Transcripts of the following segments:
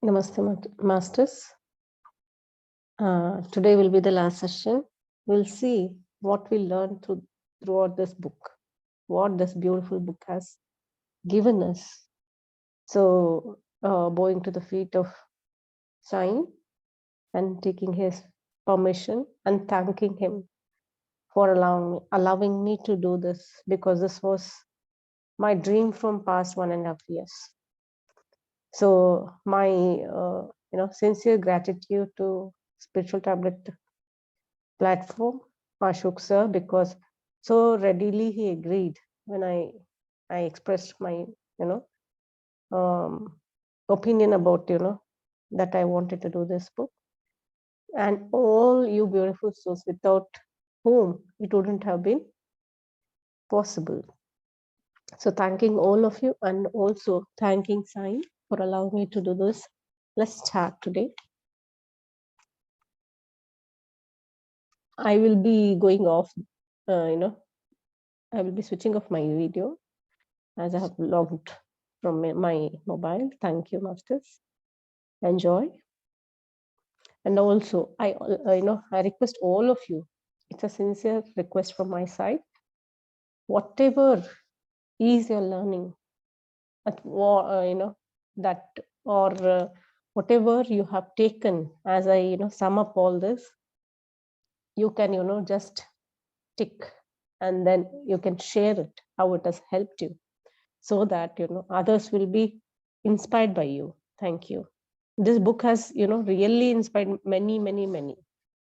Namaste, Masters. Today will be the last session. We'll see what we learned throughout this book, what this beautiful book has given us. So, bowing to the feet of Sai and taking his permission and thanking him for allowing me to do this, because this was my dream from past 1.5 years. So my sincere gratitude to Spiritual Tablet platform, Ashok sir, because so readily he agreed when I expressed my opinion about that I wanted to do this book, and all you beautiful souls without whom it wouldn't have been possible. So thanking all of you, and also thanking Sai for allowing me to do this. Let's start today. I will be going off, I will be switching off my video as I have logged from my mobile. Thank you, Masters. Enjoy. And also, I request all of you, it's a sincere request from my side, whatever is your learning, that, or whatever you have taken as I sum up all this, you can just tick, and then you can share it, how it has helped you, so that others will be inspired by you. Thank you. This book has really inspired many.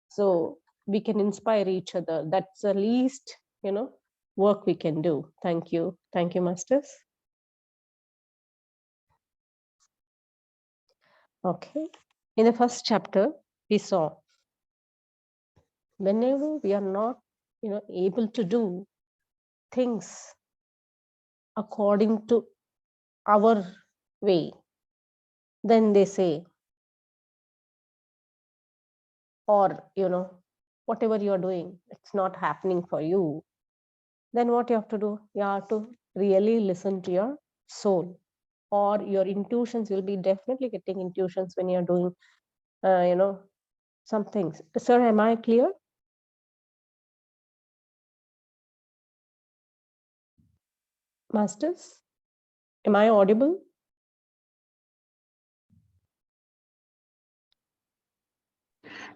So we can inspire each other. That's the least work we can do. Thank you, Masters. Okay, in the first chapter we saw, whenever we are not able to do things according to our way, then they say, or whatever you are doing, it's not happening for you, then what you have to do, you have to really listen to your soul, or your intuitions. You'll be definitely getting intuitions when you're doing some things. Sir, am I clear? Masters, am I audible?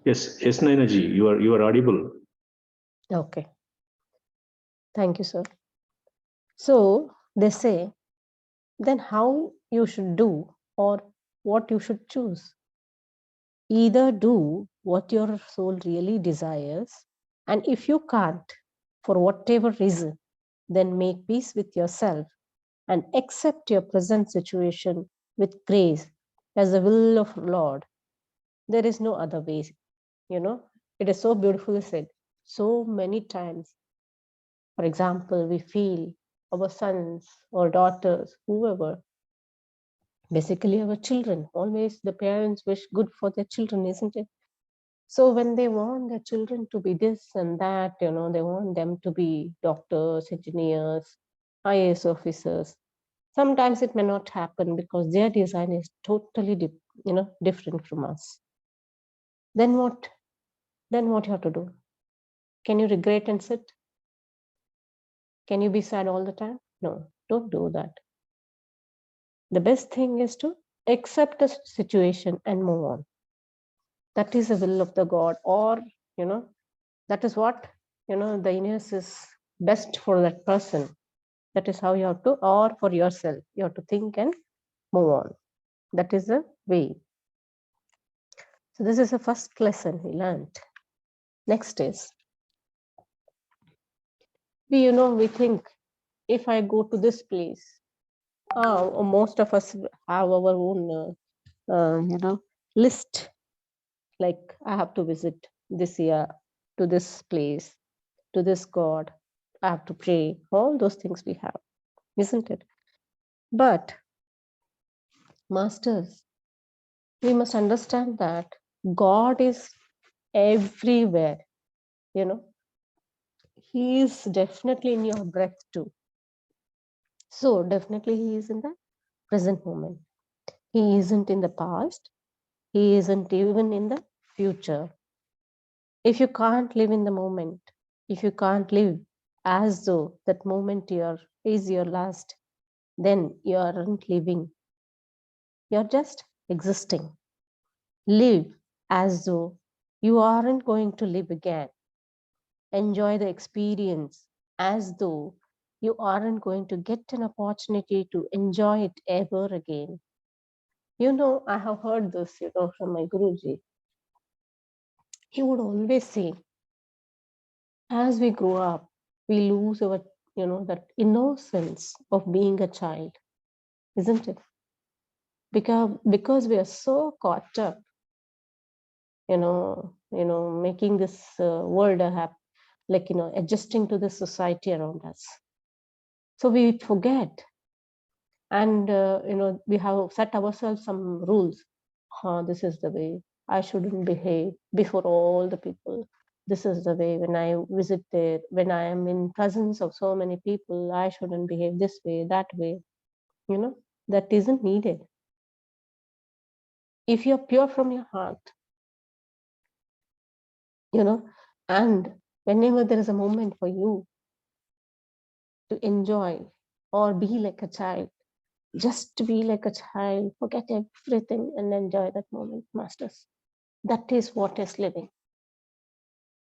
Yes, Nainaji, you are audible. Okay. Thank you, sir. So they say, then how you should do, or what you should choose? Either do what your soul really desires, and if you can't, for whatever reason, then make peace with yourself and accept your present situation with grace as the will of Lord. There is no other way. It is so beautifully said. So many times, for example, we feel our sons or daughters, whoever, basically our children, always the parents wish good for their children, isn't it? So when they want their children to be this and that, they want them to be doctors, engineers, IAS officers. Sometimes it may not happen because their design is totally different from us. Then what you have to do? Can you regret and sit? Can you be sad all the time? No, don't do that. The best thing is to accept the situation and move on. That is the will of the God, or that is what the universe is best for that person. That is how you have to, or for yourself, you have to think and move on. That is the way. So this is the first lesson we learned. Next is, we think, if I go to this place, most of us have our own list, like I have to visit this year to this place, to this God, I have to pray, all those things we have, isn't it? But Masters, we must understand that God is everywhere. He is definitely in your breath too. So definitely he is in the present moment. He isn't in the past. He isn't even in the future. If you can't live in the moment, if you can't live as though that moment is your last, then you aren't living. You're just existing. Live as though you aren't going to live again. Enjoy the experience as though you aren't going to get an opportunity to enjoy it ever again. I have heard this, from my Guruji. He would always say, as we grow up, we lose our, that innocence of being a child, isn't it? Because we are so caught up, making this world adjusting to the society around us. So we forget, and we have set ourselves some rules. This is the way I shouldn't behave before all the people. This is the way when I visit there, when I am in presence of so many people, I shouldn't behave this way, that way. That isn't needed. If you're pure from your heart, and whenever there is a moment for you to enjoy or be like a child, just to be like a child, forget everything and enjoy that moment, masters. That is what is living.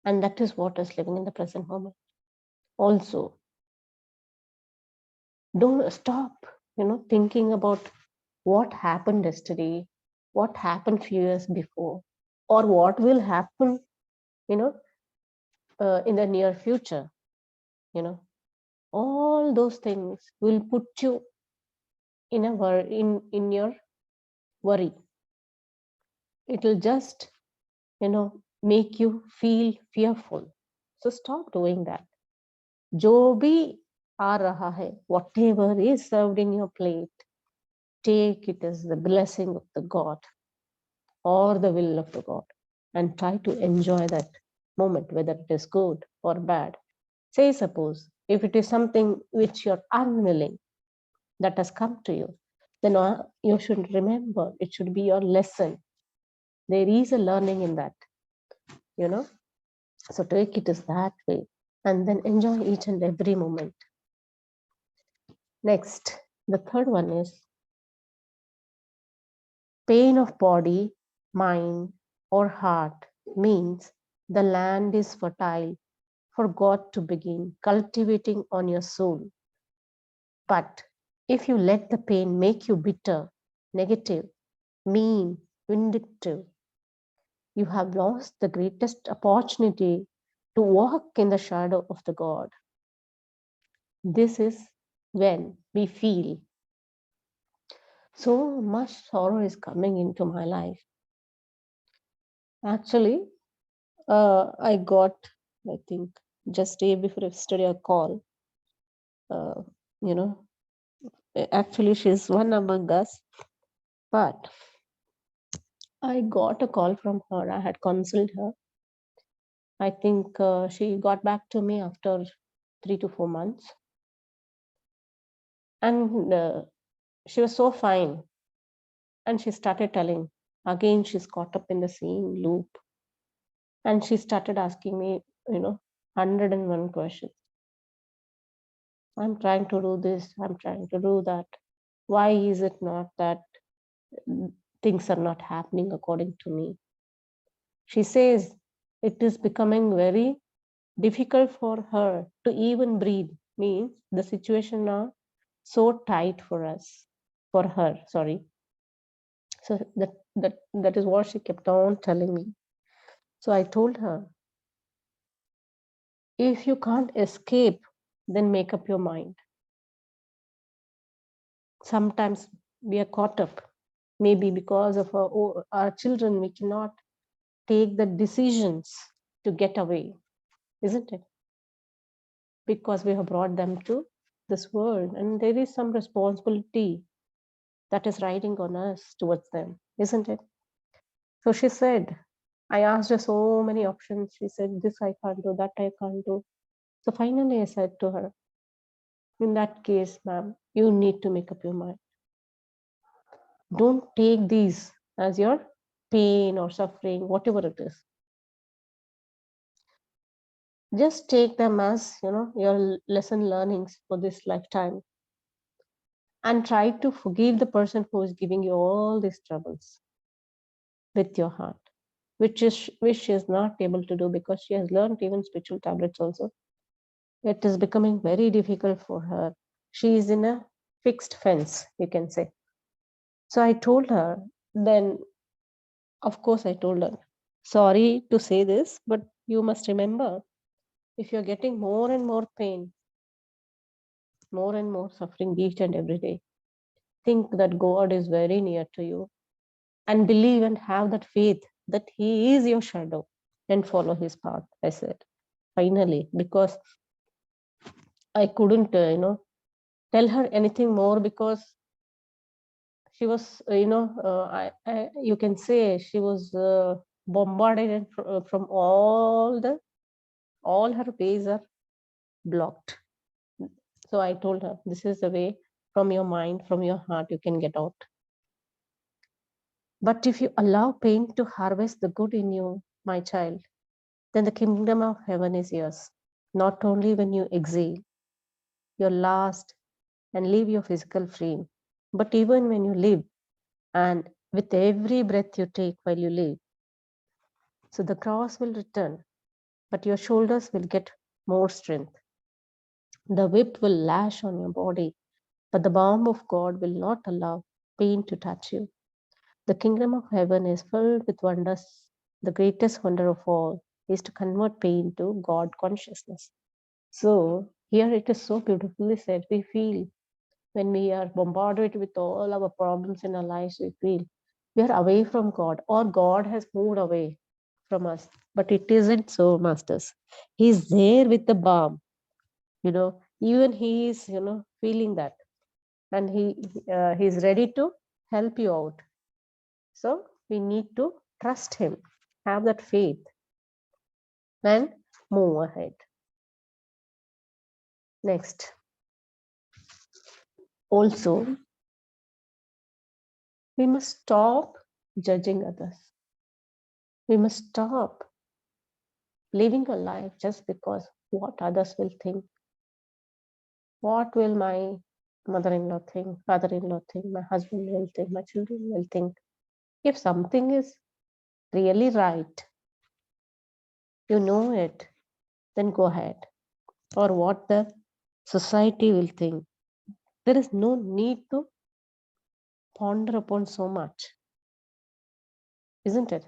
And that is what is living in the present moment. Also, don't stop, thinking about what happened yesterday, what happened few years before, or what will happen, in the near future. All those things will put you in your worry. It will just, make you feel fearful. So stop doing that. जो भी आ रहा है, whatever is served in your plate, take it as the blessing of the God or the will of the God, and try to enjoy that moment, whether it is good or bad. Say, suppose, if it is something which you're unwilling that has come to you, then you should remember it should be your lesson. There is a learning in that, So take it as that way and then enjoy each and every moment. Next, the third one is pain of body, mind, or heart means the land is fertile for God to begin cultivating on your soul. But if you let the pain make you bitter, negative, mean, vindictive, you have lost the greatest opportunity to walk in the shadow of the God. This is when we feel so much sorrow is coming into my life. Actually, I got, I think, just day before yesterday a call. You know, actually, she's one among us, but I got a call from her. I had consulted her. I think she got back to me after 3 to 4 months, and she was so fine. And she started telling again, she's caught up in the same loop, and she started asking me, 101 questions. I'm trying to do this, I'm trying to do that. Why is it not that things are not happening according to me? She says it is becoming very difficult for her to even breathe, means the situation now so tight for us, for her, sorry. So that is what she kept on telling me. So I told her, if you can't escape, then make up your mind. Sometimes we are caught up, maybe because of our children, we cannot take the decisions to get away, isn't it? Because we have brought them to this world, and there is some responsibility that is riding on us towards them, isn't it? So she said, I asked her so many options. She said, this I can't do, that I can't do. So finally I said to her, in that case, ma'am, you need to make up your mind. Don't take these as your pain or suffering, whatever it is. Just take them as, your lesson learnings for this lifetime, and try to forgive the person who is giving you all these troubles with your heart, which she is not able to do because she has learned even spiritual tablets also. It is becoming very difficult for her. She is in a fixed fence, you can say. So I told her, then of course I told her, sorry to say this, but you must remember, if you're getting more and more pain, more and more suffering each and every day, think that God is very near to you, and believe and have that faith that He is your shadow, and follow His path. I said, finally, because I couldn't, tell her anything more, because she was, you can say she was bombarded from all her ways are blocked. So I told her, this is the way, from your mind, from your heart, you can get out. But if you allow pain to harvest the good in you, my child, then the kingdom of heaven is yours. Not only when you exhale your last and leave your physical frame, but even when you live, and with every breath you take while you live. So the cross will return, but your shoulders will get more strength. The whip will lash on your body, but the balm of God will not allow pain to touch you. The kingdom of heaven is filled with wonders. The greatest wonder of all is to convert pain to God consciousness. So here it is so beautifully said. We feel, when we are bombarded with all our problems in our lives, we feel we are away from God, or God has moved away from us. But it isn't so, masters. He's there with the balm. Even he is, feeling that, and he's ready to help you out. So we need to trust him, have that faith, and move ahead. Next, also, we must stop judging others. We must stop living a life just because what others will think. What will my mother-in-law think, father-in-law think, my husband will think, my children will think? If something is really right, you know it, then go ahead. Or what the society will think. There is no need to ponder upon so much, isn't it?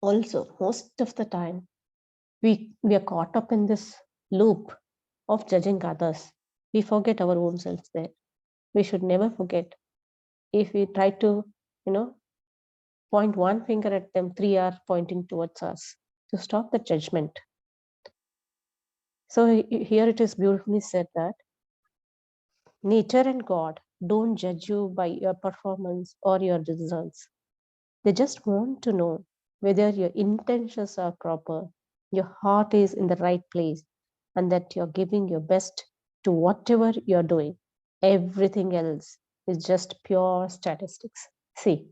Also, most of the time, we are caught up in this loop of judging others. We forget our own selves there. We should never forget. If we try to, point one finger at them, three are pointing towards us. To stop the judgment. So here it is beautifully said that nature and God don't judge you by your performance or your results. They just want to know whether your intentions are proper, your heart is in the right place, and that you're giving your best to whatever you're doing. Everything else is just pure statistics. See,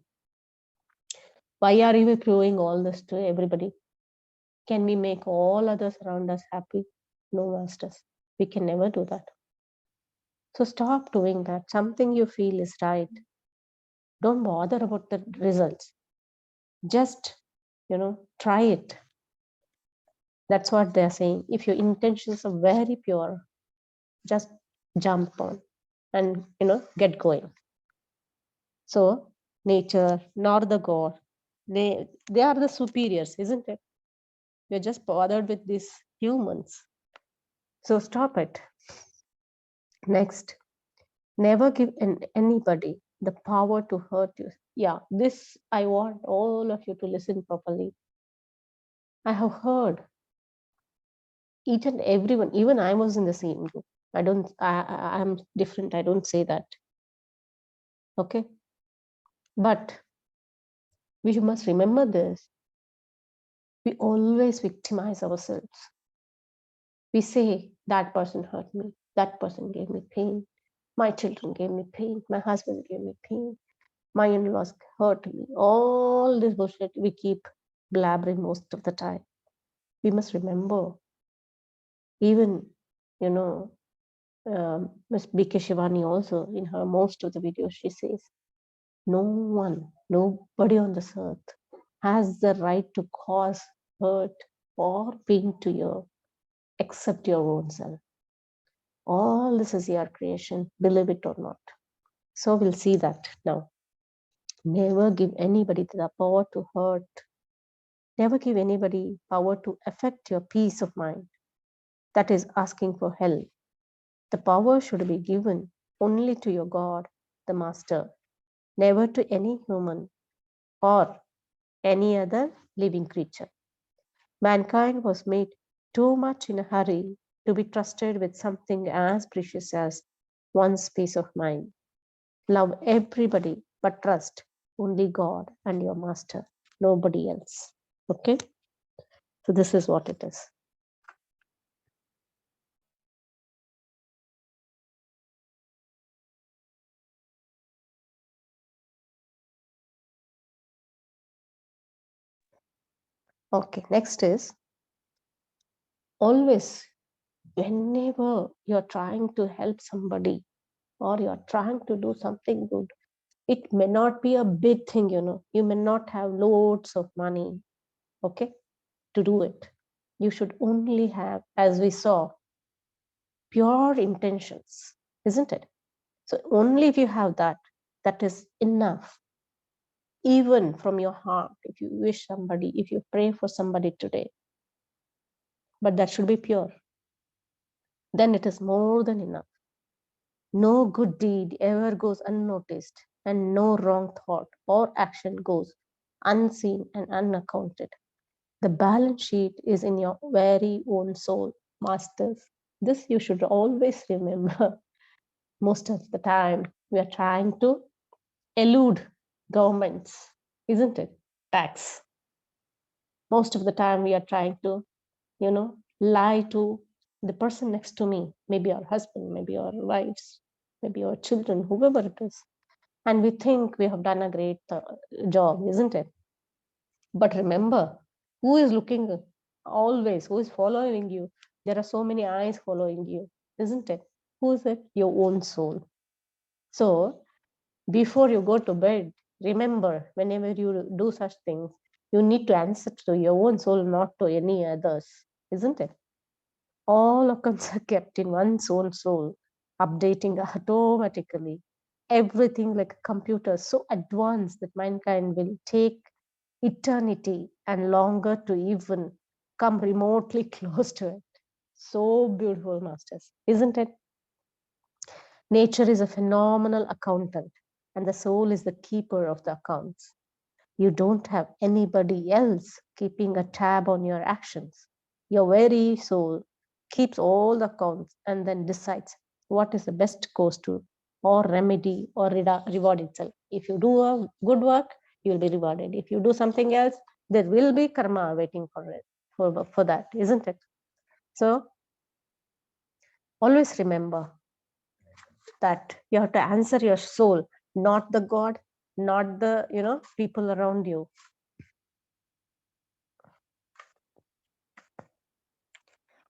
why are we proving all this to everybody? Can we make all others around us happy? No, masters. We can never do that. So stop doing that. Something you feel is right. Don't bother about the results. Just, try it. That's what they're saying. If your intentions are very pure, just jump on and, get going. So nature, nor the God, they are the superiors, isn't it? You're just bothered with these humans. So stop it. Next, never give anybody the power to hurt you. Yeah, this I want all of you to listen properly. I have heard each and everyone, even I was in the same group. I'm different. I don't say that. Okay. But we must remember this. We always victimize ourselves. We say that person hurt me, that person gave me pain. My children gave me pain. My husband gave me pain. My in-laws hurt me. All this bullshit we keep blabbering most of the time. We must remember, even, Ms. B.K. Shivani also, in her most of the videos, she says, nobody on this earth has the right to cause hurt or pain to you except your own self. All this is your creation, believe it or not. So we'll see that now. Never give anybody the power to hurt. Never give anybody power to affect your peace of mind. That is asking for help. The power should be given only to your God, the Master, never to any human or any other living creature. Mankind was made too much in a hurry to be trusted with something as precious as one's peace of mind. Love everybody, but trust only God and your Master, nobody else. Okay? So this is what it is. Okay, next is always, whenever you're trying to help somebody or you're trying to do something good, it may not be a big thing, you may not have loads of money, okay, to do it. You should only have, as we saw, pure intentions, isn't it? So only if you have that, that is enough. Even from your heart, if you wish somebody, if you pray for somebody today, but that should be pure, then it is more than enough. No good deed ever goes unnoticed, and no wrong thought or action goes unseen and unaccounted. The balance sheet is in your very own soul, masters. This you should always remember. Most of the time, we are trying to elude governments, isn't it? Tax. Most of the time, we are trying to, lie to the person next to me, maybe our husband, maybe our wives, maybe our children, whoever it is. And we think we have done a great job, isn't it? But remember, who is looking always, who is following you? There are so many eyes following you, isn't it? Who is it? Your own soul. So before you go to bed, remember, whenever you do such things, you need to answer to your own soul, not to any others, isn't it? All accounts are kept in one's own soul, updating automatically. Everything like a computer, so advanced that mankind will take eternity and longer to even come remotely close to it. So beautiful, masters, isn't it? Nature is a phenomenal accountant, and the soul is the keeper of the accounts. You don't have anybody else keeping a tab on your actions. Your very soul keeps all the accounts and then decides what is the best course to or remedy or reward itself. If you do a good work, you will be rewarded. If you do something else, there will be karma waiting for it, for that, isn't it? So always remember that you have to answer your soul, not the God, not the people around you.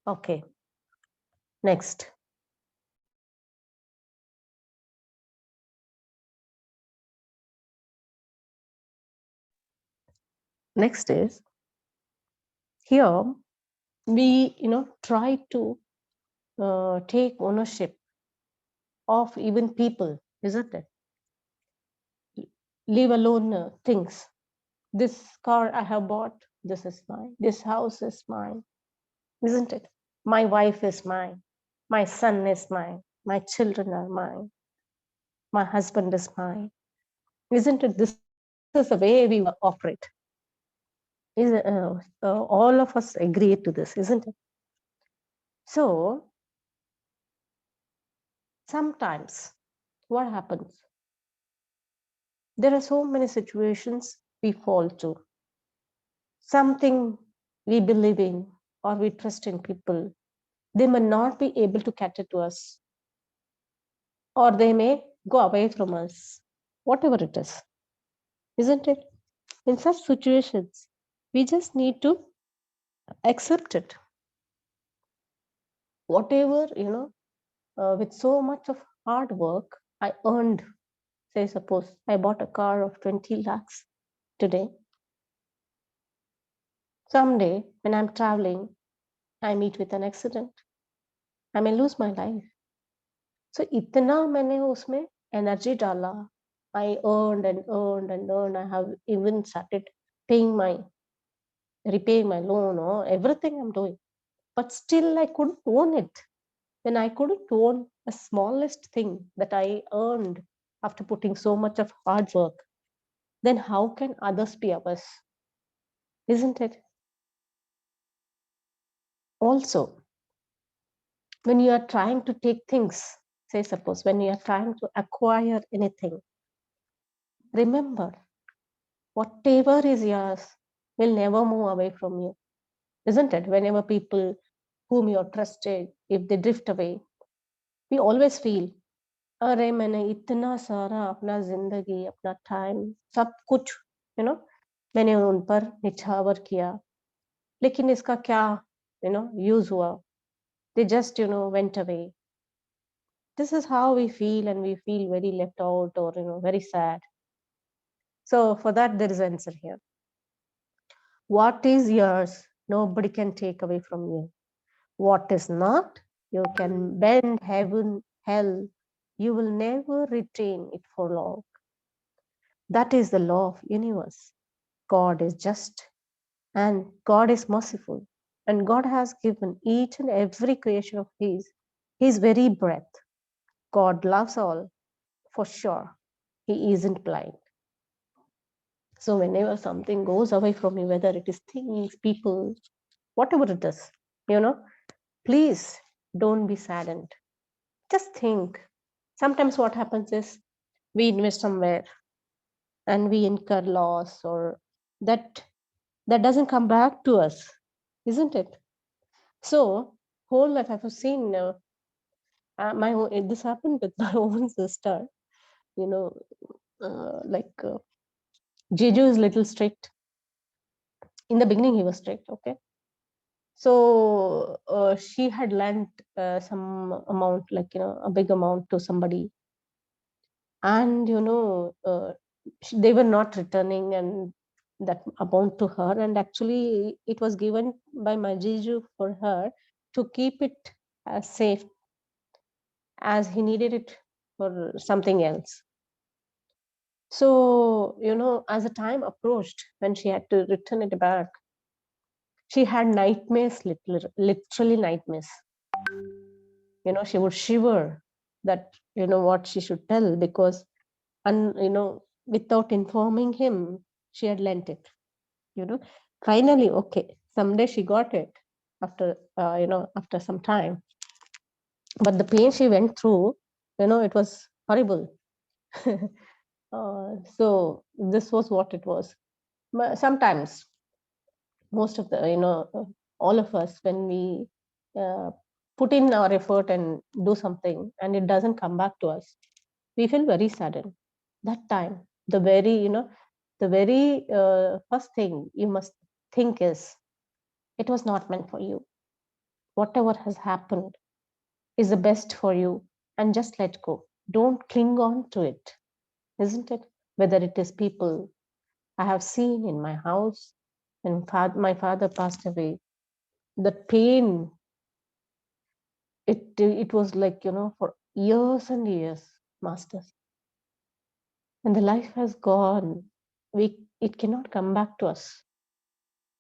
Okay, next. Next is, here we try to take ownership of even people, isn't it? Leave alone things. This car I have bought, this is mine. This house is mine, isn't it? My wife is mine. My son is mine. My children are mine. My husband is mine. Isn't it? This is the way we operate. All of us agree to this, isn't it? So sometimes what happens? There are so many situations we fall to. Something we believe in or we trust in people, they may not be able to cater to us. or they may go away from us, whatever it is, isn't it? In such situations, we just need to accept it. Whatever, with so much of hard work, I earned, say, suppose I bought a car of 20 lakhs today. Someday, when I'm traveling, I meet with an accident. I may lose my life. So, itna मैंने उसमें energy डाला. I earned and earned and earned. I have even started paying repaying my loan or everything I'm doing. But still, I couldn't own it. When I couldn't own a smallest thing that I earned after putting so much of hard work, then how can others be ours? Isn't it? Also, when you are trying to take things, say, suppose, when you are trying to acquire anything, remember, whatever is yours will never move away from you, isn't it? Whenever people whom you are trusted, if they drift away, we always feel, अरे मैंने इतना सारा अपना जिंदगी, अपना time, सब कुछ, मैंने उन पर निछावर किया, लेकिन इसका क्या, यूज हुआ? They just, went away. This is how we feel, and we feel very left out, or, very sad. So for that, there is an answer here. What is yours, nobody can take away from you. What is not, you can bend heaven, hell, you will never retain it for long. That is the law of universe. God is just, and God is merciful, and God has given each and every creation of his very breath. God loves all, for sure. He isn't blind. So whenever something goes away from you, whether it is things, people, whatever it is, please don't be saddened. Just think. Sometimes what happens is we invest somewhere and we incur loss, or that doesn't come back to us, isn't it? So whole life I've seen this happened with my own sister. You know, Jeju is little strict. In the beginning, he was strict. Okay, so she had lent some amount, a big amount to somebody, and they were not returning and that amount to her, and actually it was given by my Jeju for her to keep it as safe, as he needed it for something else. So as the time approached when she had to return it back, she had nightmares, literally nightmares. She would shiver that what she should tell, because and without informing him, she had lent it. Finally, okay, someday she got it after after some time, but the pain she went through, it was horrible. So this was what it was. But sometimes, most of the all of us, when we uh, put in our effort and do something and it doesn't come back to us, we feel very saddened. That time, the very first thing you must think is, it was not meant for you. Whatever has happened is the best for you, and just let go. Don't cling on to it, isn't it? Whether it is people I have seen in my house, when my father passed away, the pain, it was like, for years and years, masters. And the life has gone. It cannot come back to us,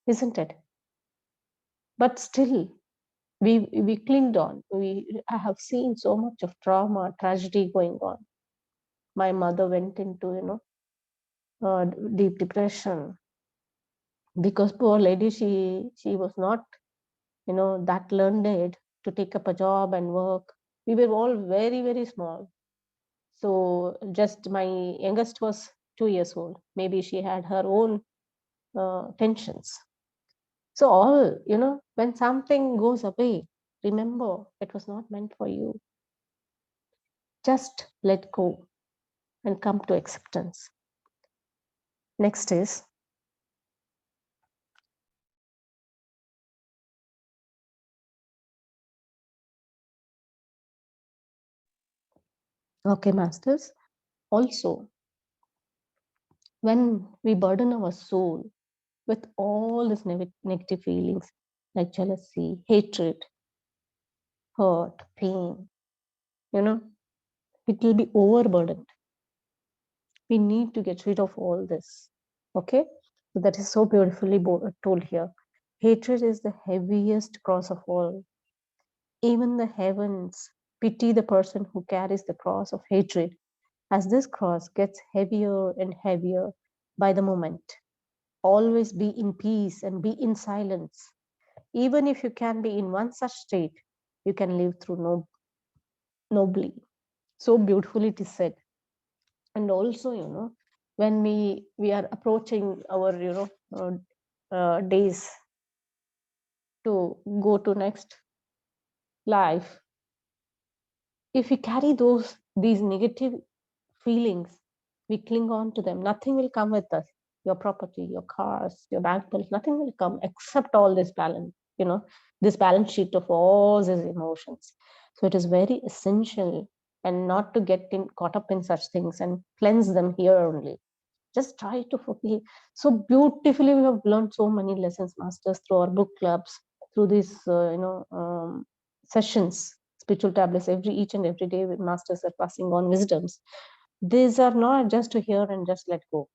isn't it? But still, we clinged on. I have seen so much of trauma, tragedy going on. My mother went into, deep depression, because poor lady, she was not, that learned to take up a job and work. We were all very, very small. So just my youngest was 2 years old. Maybe she had her own tensions. So all, when something goes away, remember, it was not meant for you. Just let go and come to acceptance. Next is okay, masters. Also, when we burden our soul with all these negative feelings like jealousy, hatred, hurt, pain, it will be overburdened. We need to get rid of all this. Okay, so that is so beautifully told here. Hatred is the heaviest cross of all. Even the heavens pity the person who carries the cross of hatred, as this cross gets heavier and heavier by the moment. Always be in peace and be in silence. Even if you can be in one such state, you can live through nobly. So beautifully it is said. And also, when we are approaching our, days to go to next life, if we carry these negative feelings, we cling on to them. Nothing will come with us. Your property, your cars, your bank bills, nothing will come except all this balance, this balance sheet of all these emotions. So it is very essential and not to get caught up in such things and cleanse them here only. Just try to forgive. So beautifully, we have learned so many lessons, masters, through our book clubs, through these, sessions, spiritual tablets. Each and every day, masters are passing on wisdoms. These are not just to hear and just let go.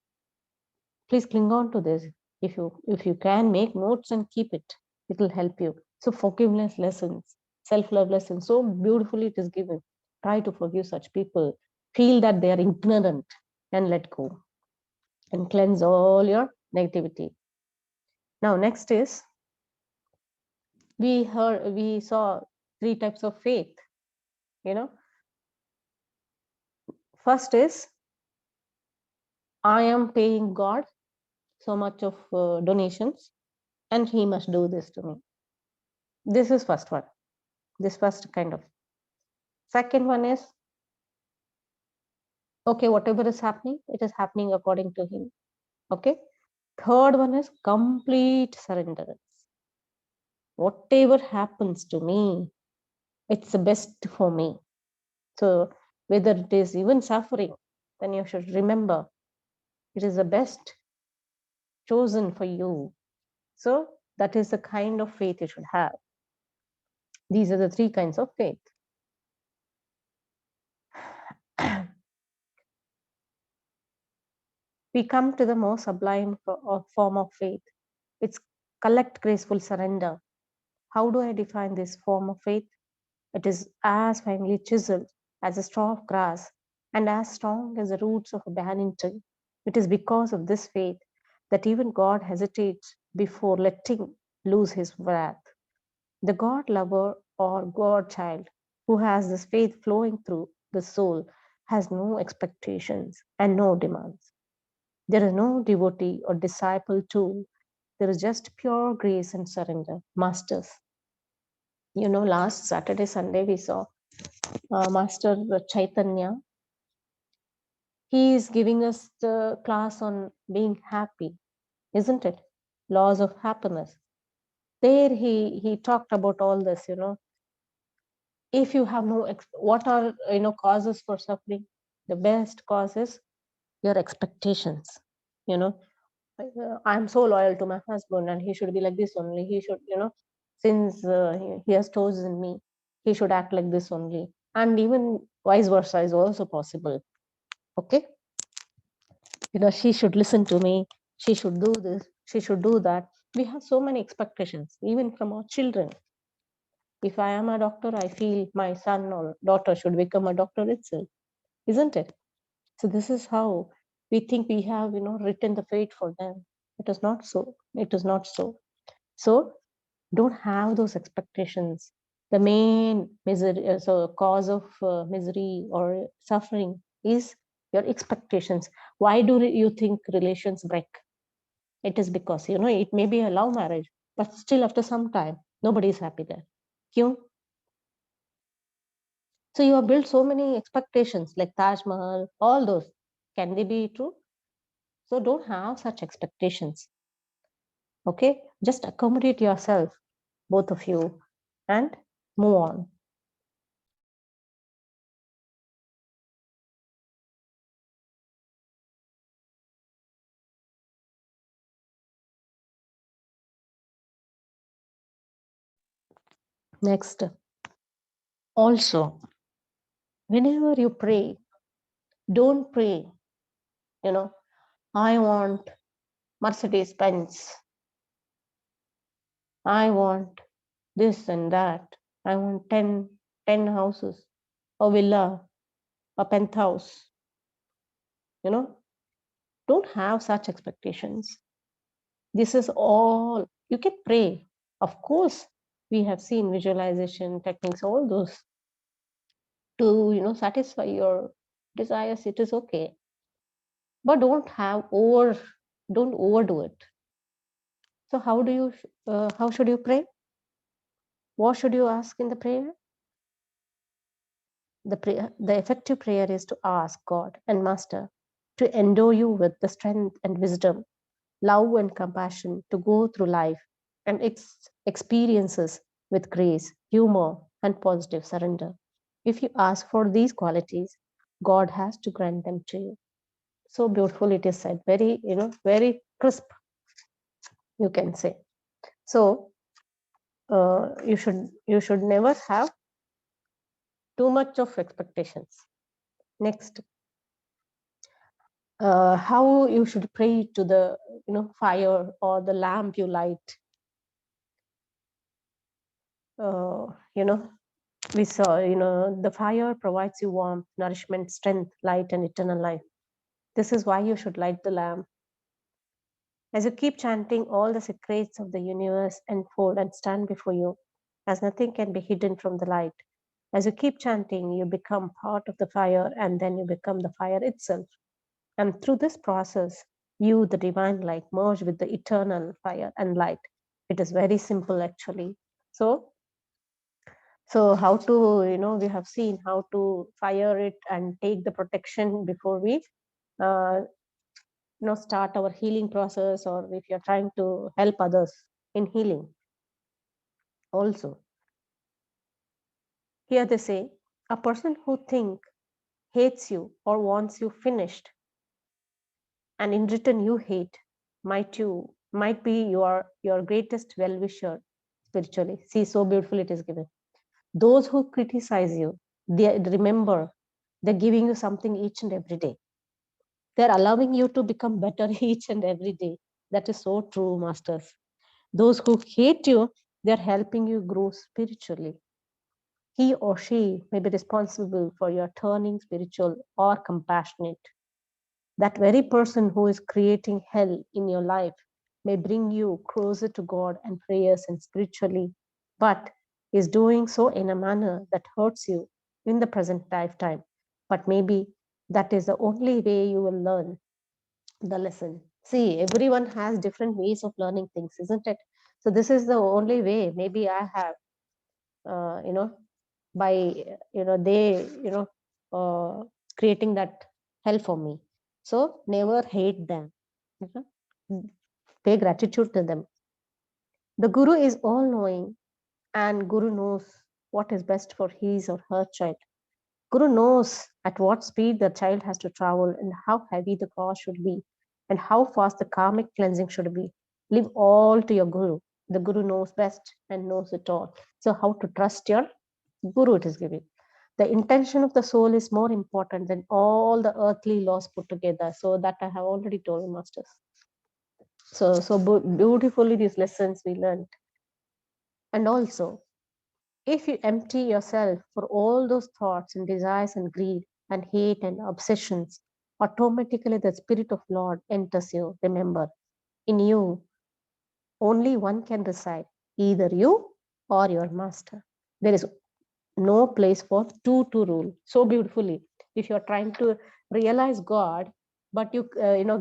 Please cling on to this. If you can make notes and keep it, it will help you. So forgiveness lessons, self-love lessons, so beautifully it is given. Try to forgive such people. Feel that they are ignorant and let go and cleanse all your negativity. Now, next is we saw three types of faith. First is I am paying God so much of donations, and He must do this to me. This is first one. This first kind of. Second one is okay, whatever is happening, it is happening according to Him. Okay. Third one is complete surrender. Whatever happens to me, it's the best for me. So whether it is even suffering, then you should remember it is the best chosen for you. So that is the kind of faith you should have. These are the three kinds of faith. We come to the most sublime form of faith. It's collect graceful surrender. How do I define this form of faith? It is as finely chiseled as a straw of grass and as strong as the roots of a banyan tree. It is because of this faith that even God hesitates before letting loose his wrath. The God lover or God child who has this faith flowing through the soul has no expectations and no demands. There is no devotee or disciple tool. There is just pure grace and surrender. Masters. Last Saturday, Sunday, we saw Master Chaitanya. He is giving us the class on being happy, isn't it? Laws of happiness. There he talked about all this. If you have what are causes for suffering? The best cause is your expectations. I'm so loyal to my husband, and he should be like this only. He should, since he has chosen me, he should act like this only. And even vice versa is also possible. Okay, she should listen to me. She should do this. She should do that. We have so many expectations, even from our children. If I am a doctor, I feel my son or daughter should become a doctor itself, isn't it? So this is how we think we have, written the fate for them. It is not so. It is not so. So don't have those expectations. The main misery, so cause of misery or suffering is your expectations. Why do you think relations break? It is because, it may be a love marriage, but still after some time, nobody is happy there. So you have built so many expectations like Taj Mahal, all those. Can they be true? So don't have such expectations. Okay, just accommodate yourself, both of you, and move on. Next, also, whenever you pray, don't pray, I want Mercedes Benz, I want this and that, I want 10 houses, a villa, a penthouse, don't have such expectations. This is all you can pray. Of course, we have seen visualization techniques, all those to satisfy your desires. It is okay, but don't overdo it. So how should you pray? What should you ask in the prayer? The effective prayer is to ask God and Master to endow you with the strength and wisdom, love and compassion to go through life and experiences with grace, humor, and positive surrender. If you ask for these qualities, God has to grant them to you. So beautiful it is said, very, very crisp, you can say. So you should never have too much of expectations. Next, how you should pray to the fire or the lamp you light. uh, you know we saw the fire provides you warmth, nourishment, strength, light, and eternal life. This is why you should light the lamp. As you keep chanting, all the secrets of the universe unfold and stand before you, as nothing can be hidden from the light. As you keep chanting, you become part of the fire, and then you become the fire itself. And through this process, you, the divine light, merge with the eternal fire and light. It is very simple, actually. So how to, we have seen how to fire it and take the protection before we, uh, start our healing process, or if you're trying to help others in healing. Also, here they say, a person who hates you or wants you finished, and in return you hate, might be your greatest well-wisher spiritually. See, so beautiful it is given. Those who criticize you, they remember they're giving you something each and every day. They're allowing you to become better each and every day. That is so true, masters. Those who hate you, they're helping you grow spiritually. He or she may be responsible for your turning spiritual or compassionate. That very person who is creating hell in your life may bring you closer to God and prayers and spiritually, but is doing so in a manner that hurts you in the present lifetime. But maybe that is the only way you will learn the lesson. See, everyone has different ways of learning things, isn't it? So this is the only way maybe I have, by, they, creating that hell for me. So never hate them. Pay gratitude to them. The Guru is all knowing, and Guru knows what is best for his or her child. Guru knows at what speed the child has to travel and how heavy the cross should be and how fast the karmic cleansing should be. Leave all to your Guru. The Guru knows best and knows it all. So how to trust your Guru it is giving. The intention of the soul is more important than all the earthly laws put together. So that I have already told you, masters. So beautifully these lessons we learned. And also, if you empty yourself for all those thoughts and desires and greed and hate and obsessions, automatically the spirit of Lord enters you. Remember, in you, only one can reside, either you or your master. There is no place for two to rule. So beautifully, if you're trying to realize God, but you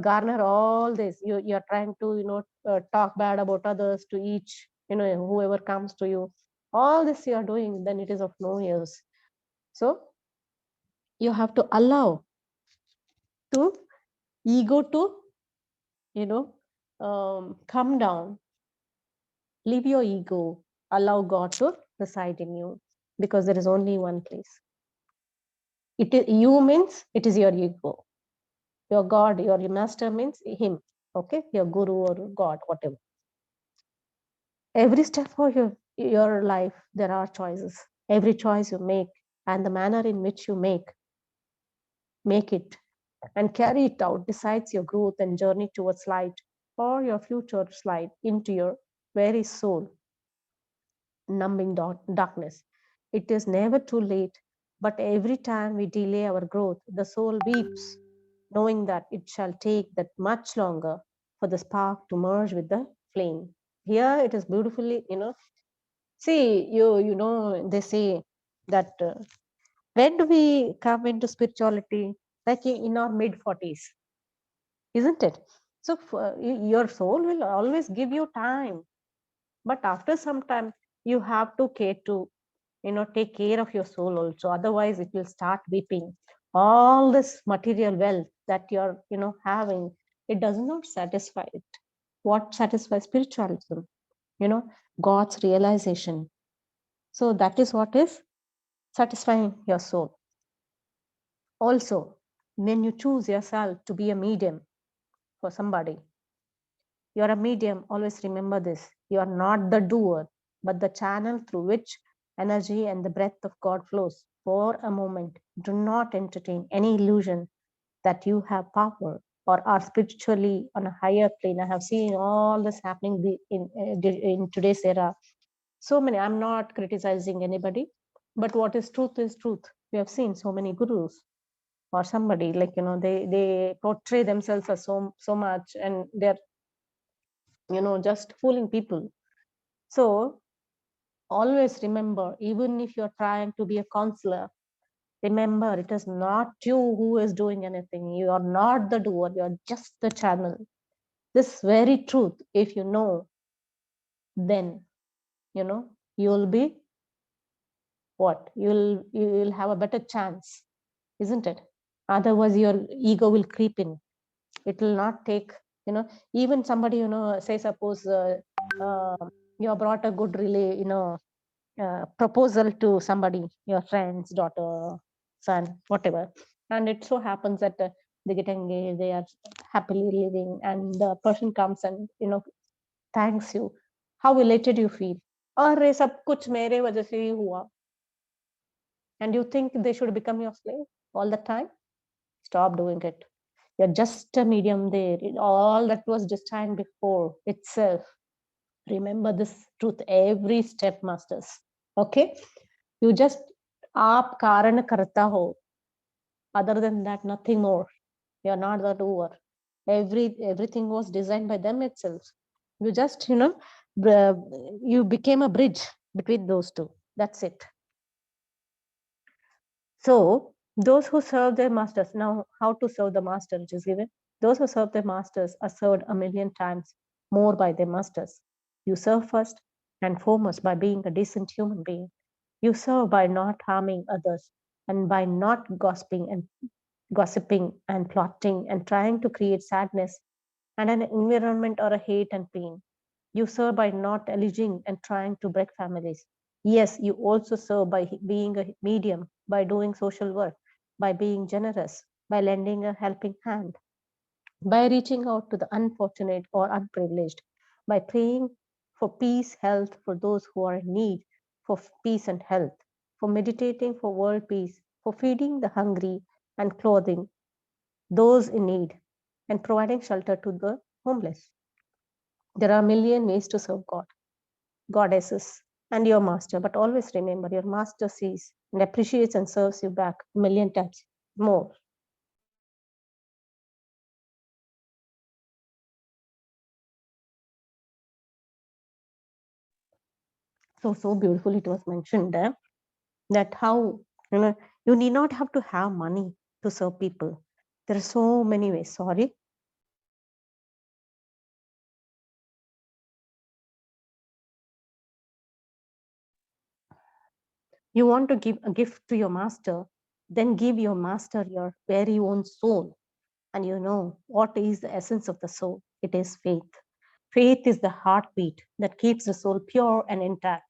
garner all this, you're trying to talk bad about others to each, whoever comes to you, all this you are doing, then it is of no use. So You have to allow to ego to, you know, come down. Leave your ego. Allow God to reside in you, because there is only one place. It is you means it is your ego. Your God, your master means him. Okay, your guru or God, whatever. Every step of your life, there are choices. Every choice you make and the manner in which you make it and carry it out decides your growth and journey towards light, or your future slide into your very soul, numbing darkness. It is never too late, but every time we delay our growth, the soul weeps, knowing that it shall take that much longer for the spark to merge with the flame. Here it is beautifully, see, they say that when do we come into spirituality? Like in our mid 40s, isn't it? So your soul will always give you time, but after some time, you have to care to, take care of your soul also. Otherwise, it will start weeping. All this material wealth that you're, having, it does not satisfy it. What satisfies spiritualism? God's realization. So that is what is satisfying your soul. Also, when you choose yourself to be a medium for somebody, you are a medium. Always remember this. You are not the doer, but the channel through which energy and the breath of God flows. For a moment, do not entertain any illusion that you have power or are spiritually on a higher plane. I have seen all this happening in today's era. So many, I'm not criticizing anybody, but what is truth is truth. We have seen so many gurus or somebody, like, they portray themselves as so much, and they're, just fooling people. So always remember, even if you're trying to be a counselor, remember it is not you who is doing anything. You are not the doer, you're just the channel. This very truth, if you know, then, you'll be what? You'll have a better chance, isn't it? Otherwise, your ego will creep in. It will not take, even somebody, say, suppose you have brought a good relay, proposal to somebody, your friend's daughter, son, whatever. And it so happens that they get engaged, they are happily living, and the person comes and, thanks you. How elated you feel? अरे सब कुछ मेरे वजह से ही हुआ. And you think they should become your slave all the time? Stop doing it. You're just a medium there. All that was destined before itself. Remember this truth every step, masters. Okay? You just aap karan karta ho. Other than that, nothing more. You're not the doer. Everything was designed by them itself. You just, you became a bridge between those two. That's it. So those who serve their masters, now how to serve the master, which is given. Those who serve their masters are served a million times more by their masters. You serve first and foremost by being a decent human being. You serve by not harming others and by not gossiping and plotting and trying to create sadness and an environment or a hate and pain. You serve by not alleging and trying to break families. Yes, you also serve by being a medium, by doing social work, by being generous, by lending a helping hand, by reaching out to the unfortunate or unprivileged, by praying for peace, health for those who are in need, for peace and health, for meditating for world peace, for feeding the hungry and clothing those in need, and providing shelter to the homeless. There are a million ways to serve God, goddesses, and your master, but always remember your master sees and appreciates and serves you back a million times more. So beautiful it was mentioned there that how, you know, you need not have to have money to serve people. There are so many ways. Sorry. You want to give a gift to your master, Then give your master your very own soul. And you know what is the essence of the soul? It is faith. Faith is the heartbeat that keeps the soul pure and intact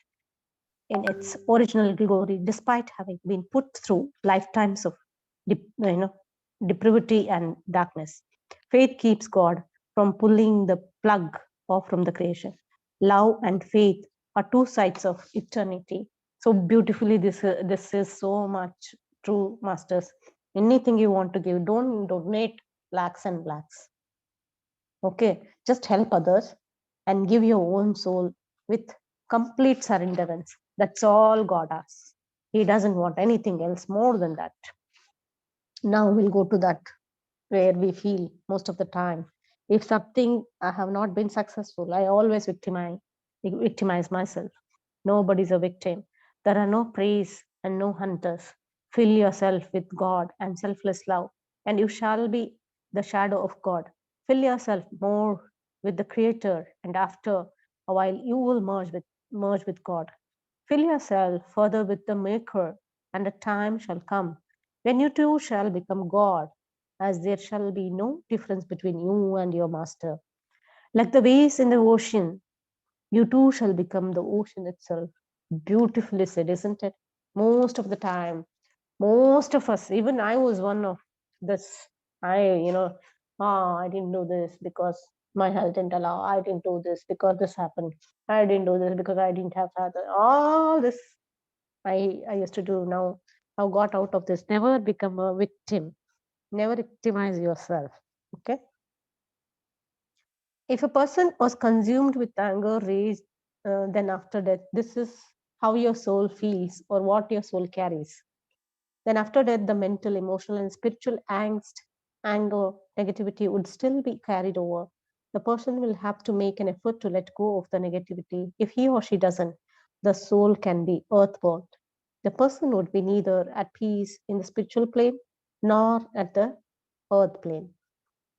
in its original glory, despite having been put through lifetimes of depravity and darkness. Faith keeps God from pulling the plug off from the creation. Love and faith are two sides of eternity. So beautifully, this is so much true, masters. Anything you want to give, don't donate lakhs and lakhs. Okay, just help others and give your own soul with complete surrenderance. That's all God asks. He doesn't want anything else more than that. Now we'll go to that where we feel most of the time. If something I have not been successful, I always victimize myself. Nobody's a victim. There are no praise and no hunters. Fill yourself with God and selfless love, and you shall be the shadow of God. Fill yourself more with the Creator, and after a while you will merge with God. Fill yourself further with the Maker, and a time shall come when you too shall become God, as there shall be no difference between you and your Master. Like the waves in the ocean, you too shall become the ocean itself. Beautifully said, isn't it? Most of the time, most of us, even I was one of this. I didn't do this because my health didn't allow. I didn't do this because this happened. I didn't do this because I didn't have that. All this I used to do. Now I got out of this. Never become a victim. Never victimize yourself. Okay. If a person was consumed with anger, rage, then after death, this is how your soul feels or what your soul carries. Then after death, the mental, emotional, and spiritual angst, anger, negativity would still be carried over. The person will have to make an effort to let go of the negativity. If he or she doesn't, the soul can be earthbound. The person would be neither at peace in the spiritual plane nor at the earth plane.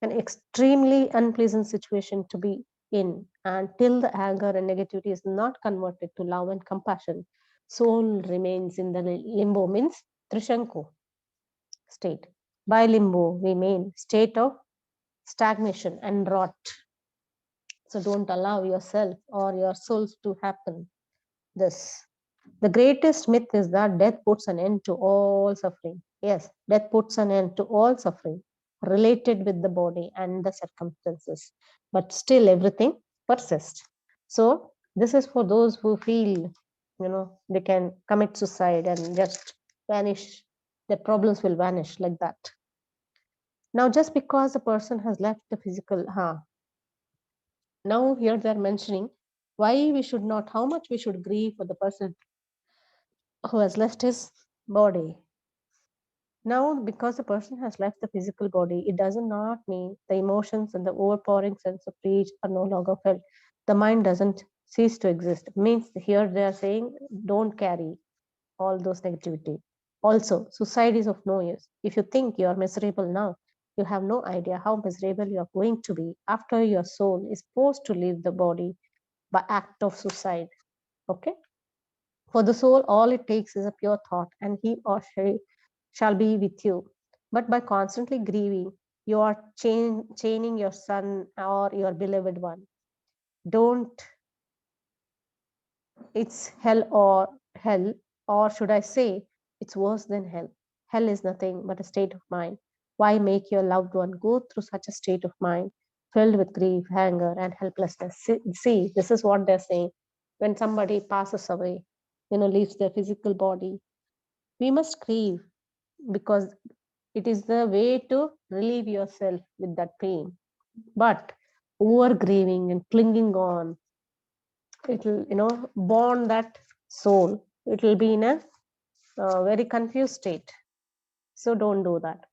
An extremely unpleasant situation to be in. Until the anger and negativity is not converted to love and compassion, soul remains in the limbo, means trishanku state. By limbo, we mean state of stagnation and rot. So don't allow yourself or your souls to happen this. The greatest myth is that death puts an end to all suffering. Yes, death puts an end to all suffering related with the body and the circumstances, but still everything persists. So, this is for those who feel, they can commit suicide and just vanish, their problems will vanish like that. Now, just because a person has left the physical, now here they're mentioning why we should not, how much we should grieve for the person who has left his body. Now, because a person has left the physical body, it does not mean the emotions and the overpowering sense of rage are no longer felt. The mind doesn't cease to exist. It means here they are saying don't carry all those negativity. Also, suicide is of no use. If you think you are miserable now, you have no idea how miserable you are going to be after your soul is forced to leave the body by act of suicide. Okay? For the soul, all it takes is a pure thought, and he or she shall be with you. But by constantly grieving, you are chaining your son or your beloved one. Don't, it's hell, or should I say, it's worse than hell. Hell is nothing but a state of mind. Why make your loved one go through such a state of mind filled with grief, anger, and helplessness? See, this is what they're saying. When somebody passes away, leaves their physical body, we must grieve because it is the way to relieve yourself with that pain. But over grieving and clinging on, it will, bond that soul. It will be in a very confused state. So don't do that.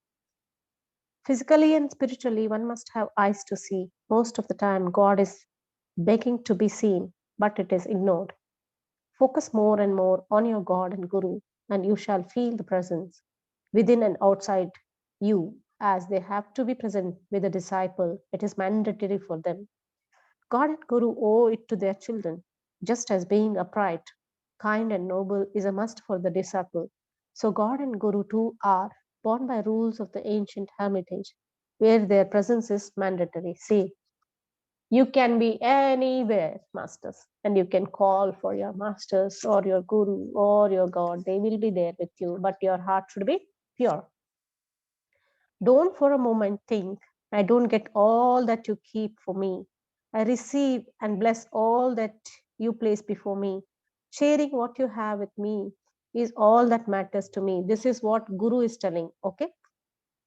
Physically and spiritually, one must have eyes to see. Most of the time, God is begging to be seen, but it is ignored. Focus more and more on your God and Guru, and you shall feel the presence within and outside you, as they have to be present with a disciple. It is mandatory for them. God and Guru owe it to their children, just as being upright, kind, and noble is a must for the disciple. So God and Guru too are born by rules of the ancient hermitage, where their presence is mandatory. See, you can be anywhere, masters, and you can call for your masters or your guru or your God. They will be there with you, but your heart should be pure. Don't for a moment think, I don't get all that you keep for me. I receive and bless all that you place before me. Sharing what you have with me is all that matters to me. This is what Guru is telling. Okay.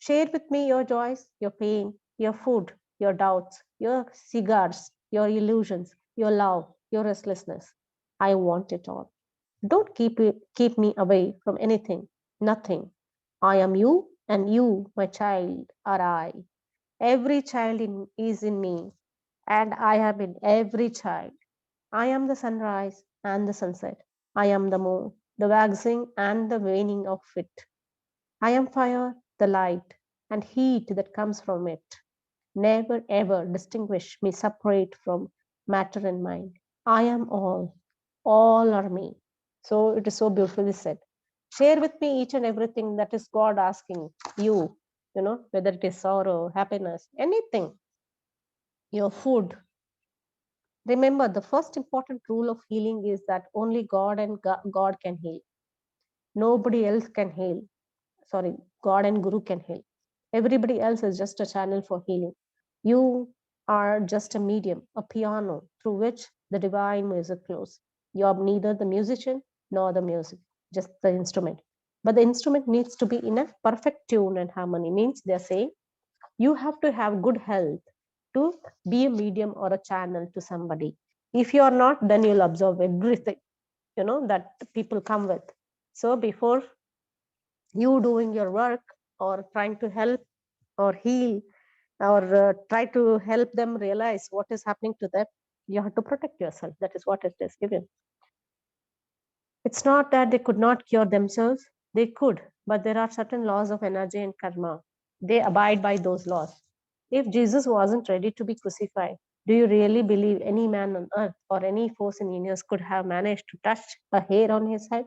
Share with me your joys, your pain, your food, your doubts, your cigars, your illusions, your love, your restlessness. I want it all. Don't keep me away from anything, nothing. I am you, and you, my child, are I. Every child is in me, and I am in every child. I am the sunrise and the sunset. I am the moon, the waxing and the waning of it. I am fire, the light, and heat that comes from it. Never ever distinguish me separate from matter and mind. I am all are me. So it is so beautifully said. Share with me each and everything that is God asking you, whether it is sorrow, happiness, anything, your food. Remember, the first important rule of healing is that only God and God can heal. Nobody else can heal. Sorry, God and Guru can heal. Everybody else is just a channel for healing. You are just a medium, a piano through which the divine music flows. You are neither the musician nor the music, just the instrument. But the instrument needs to be in a perfect tune and harmony. Means they're saying you have to have good health to be a medium or a channel to somebody. If you are not, then you'll absorb everything, that people come with. So before you doing your work or trying to help or heal or try to help them realize what is happening to them, you have to protect yourself. That is what it is given. It's not that they could not cure themselves, they could, but there are certain laws of energy and karma. They abide by those laws. If Jesus wasn't ready to be crucified, do you really believe any man on earth or any force in universe could have managed to touch a hair on his head,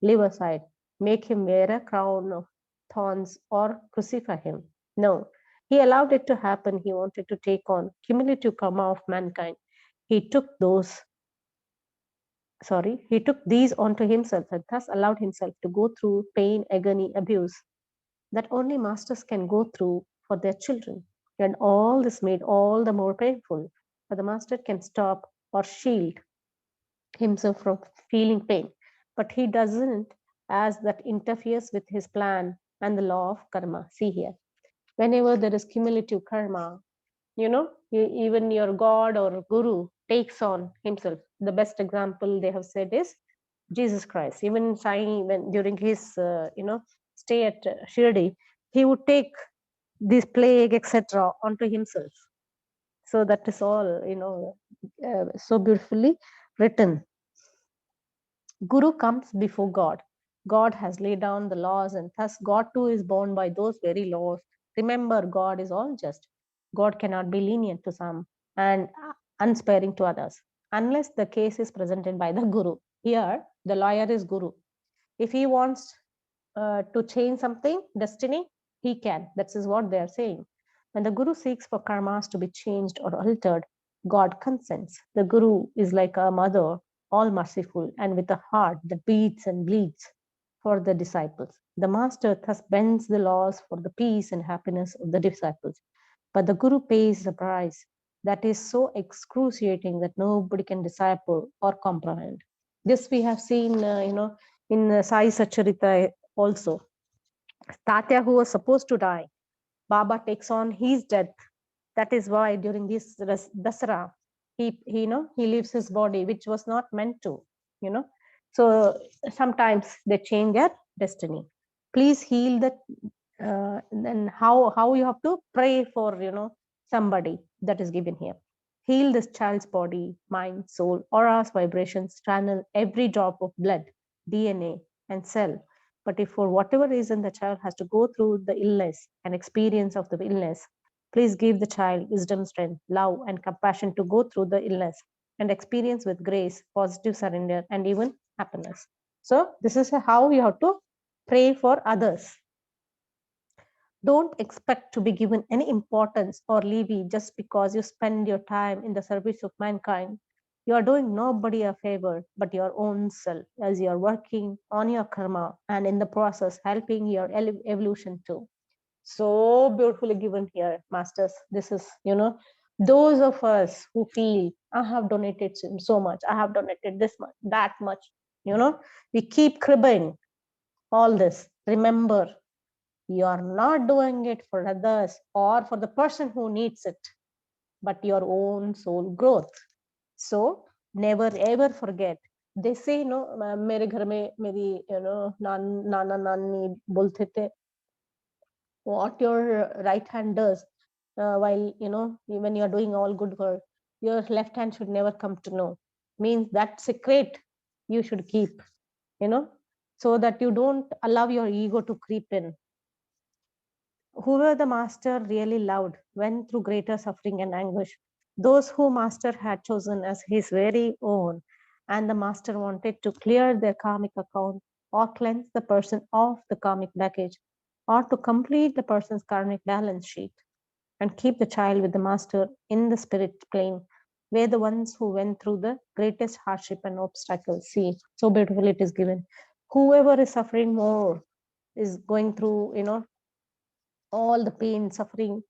leave aside, make him wear a crown of thorns, or crucify him? No. He allowed it to happen. He wanted to take on cumulative karma of mankind. He took he took these onto himself and thus allowed himself to go through pain, agony, abuse that only masters can go through for their children. And all this made all the more painful, for the master can stop or shield himself from feeling pain, but he doesn't, as that interferes with his plan and the law of karma. See here, whenever there is cumulative karma, even your God or Guru takes on himself. The best example they have said is Jesus Christ. Even Sai, when during his stay at Shirdi, he would take this plague, etc., onto himself. So that is all, so beautifully written. Guru comes before God. God has laid down the laws, and thus God too is bound by those very laws. Remember, God is all just. God cannot be lenient to some and unsparing to others, unless the case is presented by the Guru. Here, the lawyer is Guru. If he wants to change something, destiny, he can. That is what they are saying. When the Guru seeks for karmas to be changed or altered, God consents. The Guru is like a mother, all merciful and with a heart that beats and bleeds for the disciples. The master thus bends the laws for the peace and happiness of the disciples. But the Guru pays the price that is so excruciating that nobody can disciple or comprehend. This we have seen, in Sai Satcharita also. Tatya, who was supposed to die, Baba takes on his death. That is why during this Dasara, he leaves his body, which was not meant to, So sometimes they change their destiny. Please heal that. Then how you have to pray for somebody that is given here. Heal this child's body, mind, soul, auras, vibrations, channel every drop of blood, DNA, and cell. But if for whatever reason the child has to go through the illness and experience of the illness, please give the child wisdom, strength, love, and compassion to go through the illness and experience with grace, positive surrender, and even happiness. So this is how you have to Pray for others. Don't expect to be given any importance or levy just because you spend your time in the service of mankind. You are doing nobody a favor but your own self as you are working on your karma and in the process helping your evolution too. So beautifully given here, masters. This is, those of us who feel I have donated so much, I have donated this much, that much, we keep cribbing all this. Remember, you are not doing it for others or for the person who needs it, but your own soul growth. So never ever forget. They say, मेरे घर में मेरी नाना नानी बोलते थे, what your right hand does while when you are doing all good work, your left hand should never come to know. Means that secret you should keep, so that you don't allow your ego to creep in. Whoever the master really loved went through greater suffering and anguish. Those who master had chosen as his very own, and the master wanted to clear their karmic account or cleanse the person of the karmic baggage or to complete the person's karmic balance sheet and keep the child with the master in the spirit plane, where the ones who went through the greatest hardship and obstacles. See, so beautiful it is given. Whoever is suffering more is going through, all the pain, suffering,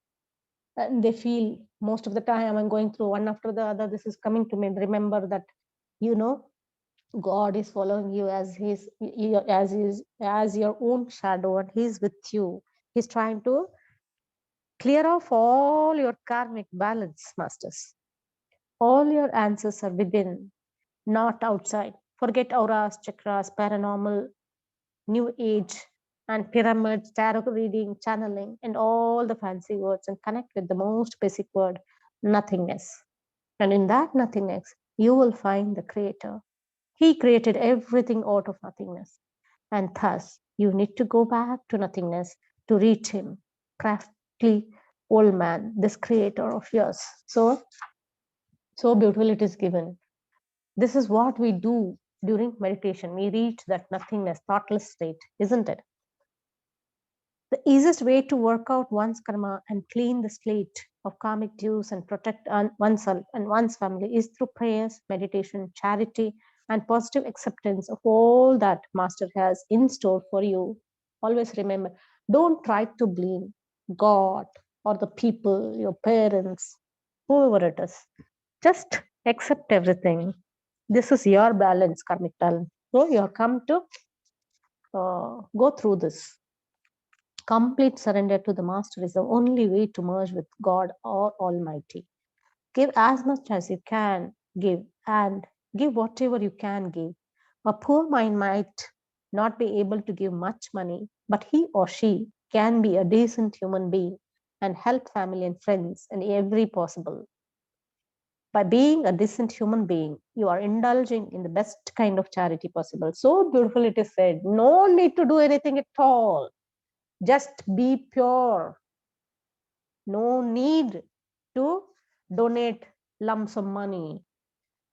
and they feel most of the time I'm going through one after the other. This is coming to me. Remember that, God is following you as as your own shadow, and He's with you. He's trying to clear off all your karmic balance, masters. All your answers are within, not outside. Forget auras, chakras, paranormal, new age, and pyramids, tarot reading, channeling, and all the fancy words, and connect with the most basic word, nothingness. And in that nothingness, you will find the creator. He created everything out of nothingness. And thus, you need to go back to nothingness to reach him, crafty old man, this creator of yours. So beautiful it is given. This is what we do during meditation. We reach that nothingness, thoughtless state, isn't it? The easiest way to work out one's karma and clean the slate of karmic dues and protect oneself and one's family is through prayers, meditation, charity, and positive acceptance of all that Master has in store for you. Always remember, don't try to blame God or the people, your parents, whoever it is. Just accept everything. This is your balance, karmic balance. So you have come to go through this. Complete surrender to the Master is the only way to merge with God or Almighty. Give as much as you can give and give whatever you can give. A poor mind might not be able to give much money, but he or she can be a decent human being and help family and friends in every possible. By being a decent human being, you are indulging in the best kind of charity possible. So beautiful it is said, no need to do anything at all. Just be pure. No need to donate lumps of money.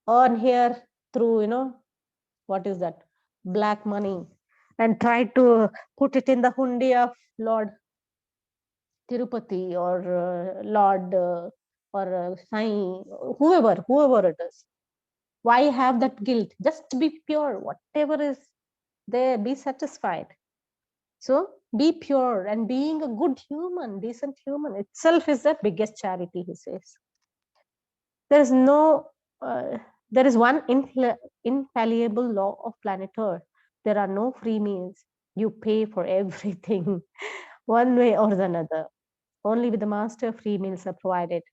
Earn here through, what is that? Black money. And try to put it in the hundi of Lord Tirupati or Lord or Sai, whoever it is. Why have that guilt? Just be pure. Whatever is there, be satisfied. So be pure, and being a good human, decent human itself is the biggest charity, he says. There is no, there is one infallible law of planet Earth. There are no free meals. You pay for everything, one way or the other. Only with the master, free meals are provided.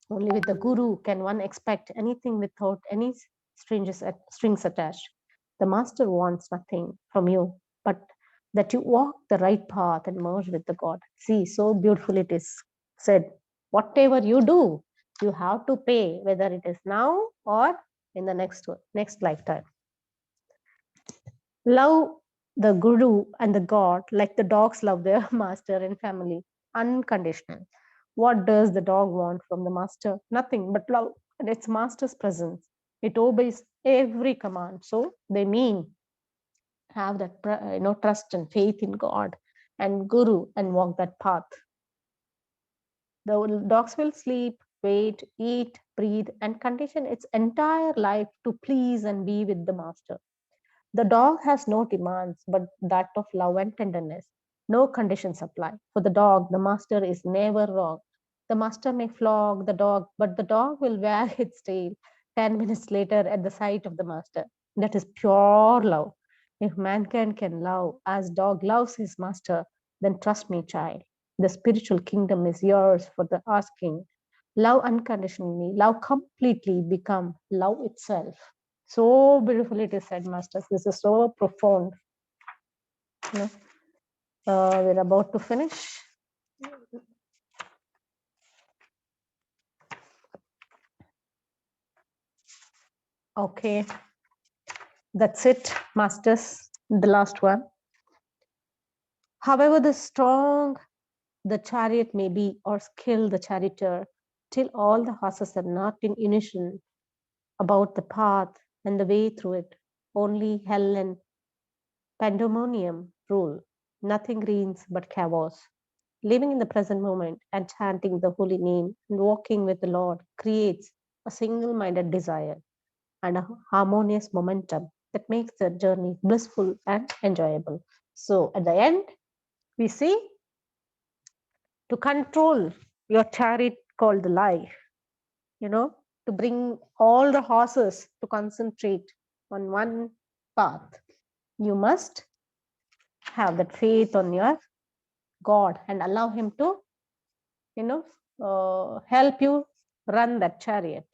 Only with the guru can one expect anything without any strings attached. The master wants nothing from you, but that you walk the right path and merge with the God. See, so beautiful it is said. Whatever you do, you have to pay, whether it is now or in the next lifetime. Love the guru and the God like the dogs love their master and family, unconditional. What does the dog want from the master? Nothing but love and its master's presence. It obeys every command. So they mean have that trust and faith in God and Guru and walk that path. The dogs will sleep, wait, eat, breathe, and condition its entire life to please and be with the master. The dog has no demands but that of love and tenderness. No conditions apply. For the dog, the master is never wrong. The master may flog the dog, but the dog will wag its tail 10 minutes later at the sight of the master. That is pure love. If mankind can love as dog loves his master, then trust me, child, the spiritual kingdom is yours for the asking. Love unconditionally, love completely, become love itself. So beautifully it is said, Masters. This is so profound. You know, we're about to finish. Okay, that's it, Masters. The last one. However, the strong the chariot may be, or skilled the charioteer, till all the horses are not in unison about the path and the way through it. Only hell and pandemonium rule. Nothing reigns but chaos. Living in the present moment and chanting the holy name and walking with the Lord creates a single minded desire and a harmonious momentum that makes the journey blissful and enjoyable. So, at the end, we see to control your chariot called the life, to bring all the horses to concentrate on one path, you must have that faith on your God and allow Him to help you run that chariot.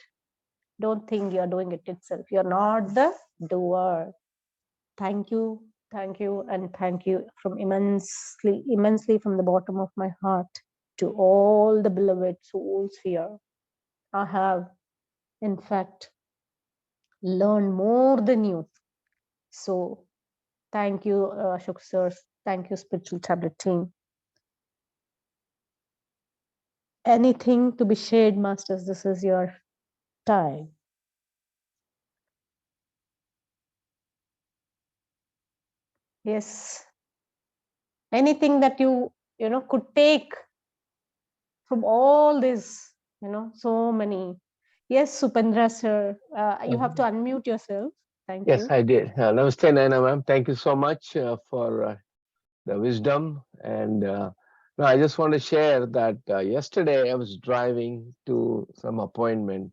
Don't think you're doing it itself. You're not the doer. Thank you, and thank you from immensely from the bottom of my heart to all the beloved souls here. I have, in fact, learned more than you. So thank you, Ashok sir. Thank you, Spiritual Tablet team. Anything to be shared, Masters? This is your time. Yes. Anything that you could take from all this, so many. Yes, Supendra sir, you have to unmute yourself. Thank Yes, you. I did. Namaste, Naina ma'am. Thank you so much for the wisdom. And no, I just want to share that yesterday I was driving to some appointment,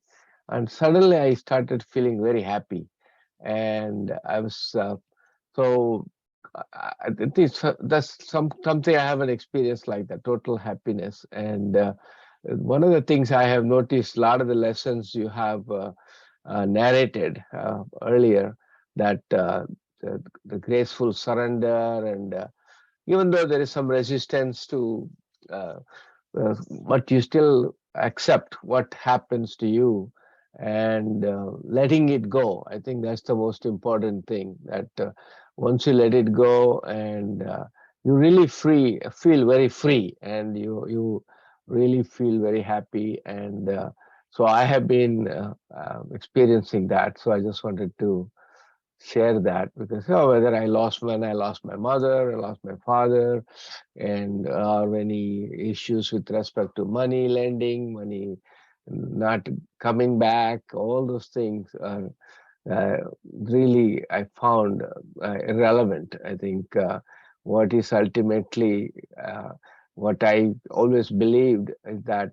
and suddenly I started feeling very happy. And I was so it is that's something I haven't experienced like that total happiness. And one of the things I have noticed, a lot of the lessons you have narrated earlier, that the graceful surrender, and even though there is some resistance to uh, but you still accept what happens to you, and letting it go. I think that's the most important thing, that once you let it go, and you really feel very free, and you really feel very happy. And so I have been experiencing that. So I just wanted to share that, because whether when I lost my mother, I lost my father, and or any issues with respect to money lending, money not coming back, all those things are really, I found irrelevant. I think what is ultimately what I always believed is that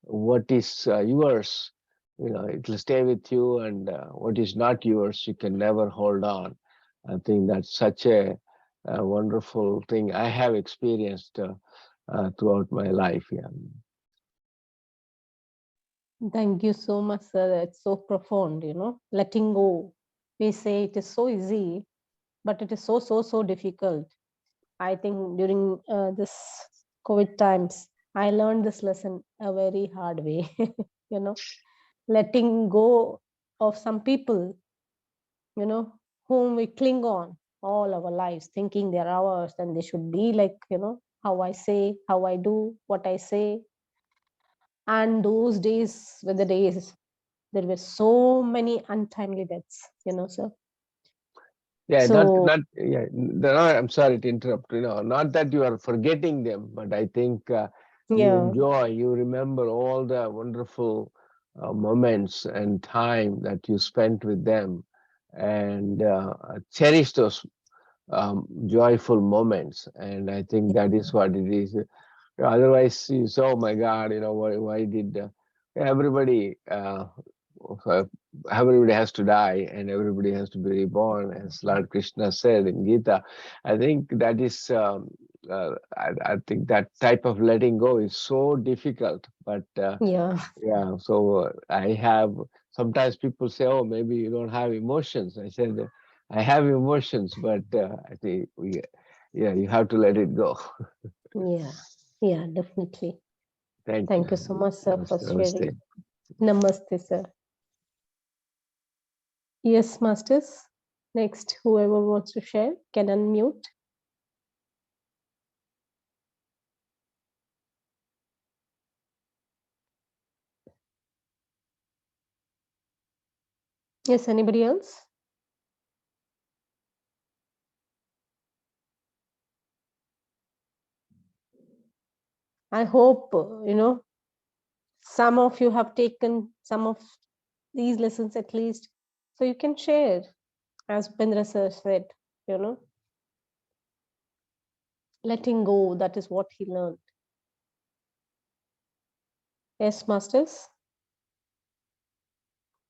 what is yours, it will stay with you, and what is not yours, you can never hold on. I think that's such a wonderful thing I have experienced throughout my life. Yeah. Thank you so much, sir. It's so profound, letting go. We say it is so easy, but it is so difficult. I think during this COVID times, I learned this lesson a very hard way, letting go of some people, whom we cling on all our lives, thinking they're ours and they should be like, how I say, how I do, what I say. And those days were the days there were so many untimely deaths, sir. Yeah, So yeah. No, I'm sorry to interrupt. Not that you are forgetting them, but I think you yeah, enjoy, you remember all the wonderful moments and time that you spent with them, and cherish those joyful moments. And I think that is what it is. Otherwise, you say, "Oh my God, why did everybody? Uh, Everybody has to die, and everybody has to be reborn," as Lord Krishna said in Gita. I think that is. I think that type of letting go is so difficult, but yeah, yeah. So I have. Sometimes people say, "Oh, maybe you don't have emotions." I said, "I have emotions, but I think yeah, you have to let it go." yeah, yeah, definitely. Thank you. Thank you so much, sir, for Namaste. sharing. Namaste. Namaste, sir. Yes, masters. Next, whoever wants to share can unmute. Yes, anybody else? I hope, some of you have taken some of these lessons at least. So you can share, as Pendra sir said, you know, letting go, that is what he learned. Yes, masters.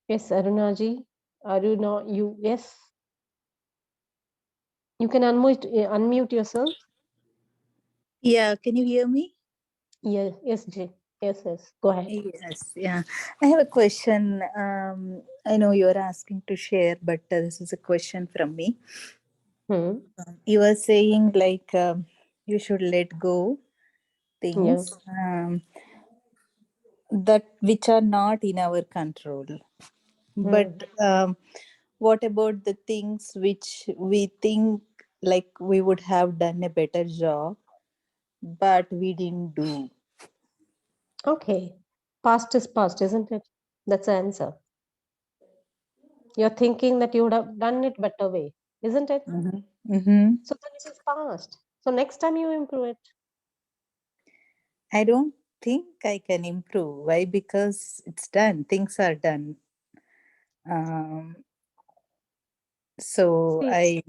Yes, Arunaji. Aruna, you, yes. You can unmute yourself. Yeah, can you hear me? Yes, yes, Jay. Yes, yes. Go ahead. Yes, yeah. I have a question. I know you're asking to share, but this is a question from me. Hmm. You were saying like you should let go Yeah. things that which are not in our control. Hmm. But what about the things which we think like we would have done a better job, but we didn't do? Okay. Past is past, isn't it? That's the answer. You're thinking that you would have done it better way, isn't it? Mm-hmm. Mm-hmm. So then it is past. So next time you improve it. I don't think I can improve. Why? Because it's done. Things are done. Um, so See, I.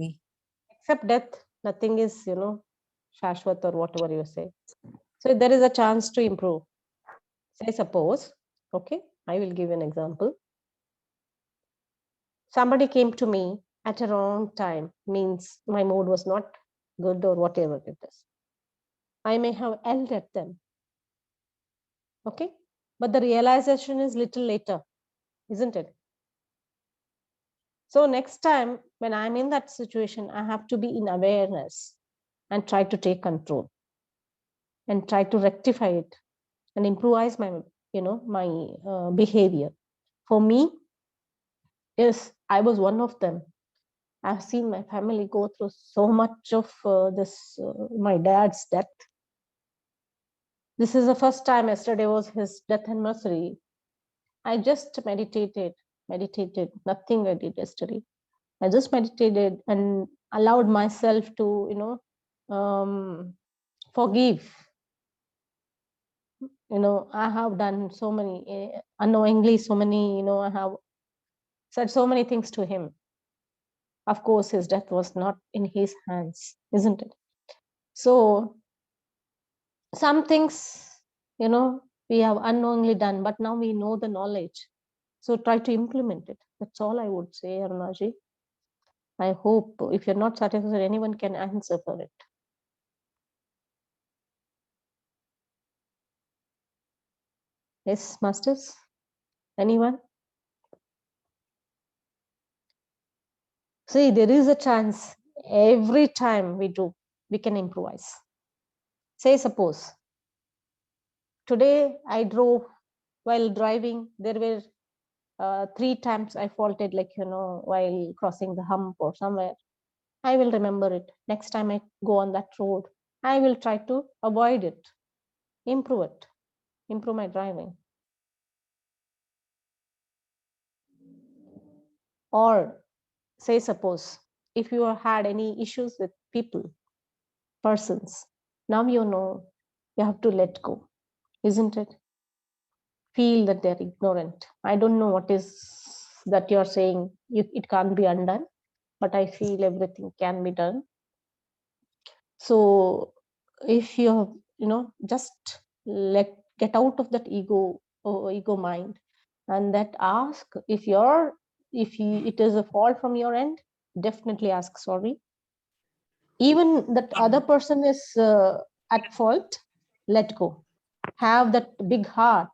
except death, nothing is, Shashwat or whatever you say. So there is a chance to improve. Say, suppose, okay, I will give you an example. Somebody came to me at a wrong time, means my mood was not good or whatever it is. I may have yelled at them, okay? But the realization is little later, isn't it? So next time when I'm in that situation, I have to be in awareness and try to take control and try to rectify it and improvise my, my behavior. For me, yes, I was one of them. I've seen my family go through so much of my dad's death. This is the first time. Yesterday was his death anniversary. I just meditated. Nothing I did yesterday. I just meditated and allowed myself to, forgive. I have done so many, unknowingly, so many, I have said so many things to him. Of course, his death was not in his hands, isn't it? So some things, we have unknowingly done, but now we know the knowledge. So try to implement it. That's all I would say, Arunaji. I hope if you're not satisfied, anyone can answer for it. Yes, masters? Anyone? See, there is a chance every time we do, we can improvise. Say, suppose today I drove while driving, there were 3 times I faulted, while crossing the hump or somewhere. I will remember it. Next time I go on that road, I will try to avoid it, improve it, improve my driving. Or say, suppose if you had any issues with people, persons, now you know you have to let go, isn't it? Feel that they're ignorant. I don't know what is that you're saying. It can't be undone, but I feel everything can be done. So if just get out of that ego mind, and that ask, if it is a fault from your end, definitely ask sorry. Even that other person is at fault, let go. Have that big heart,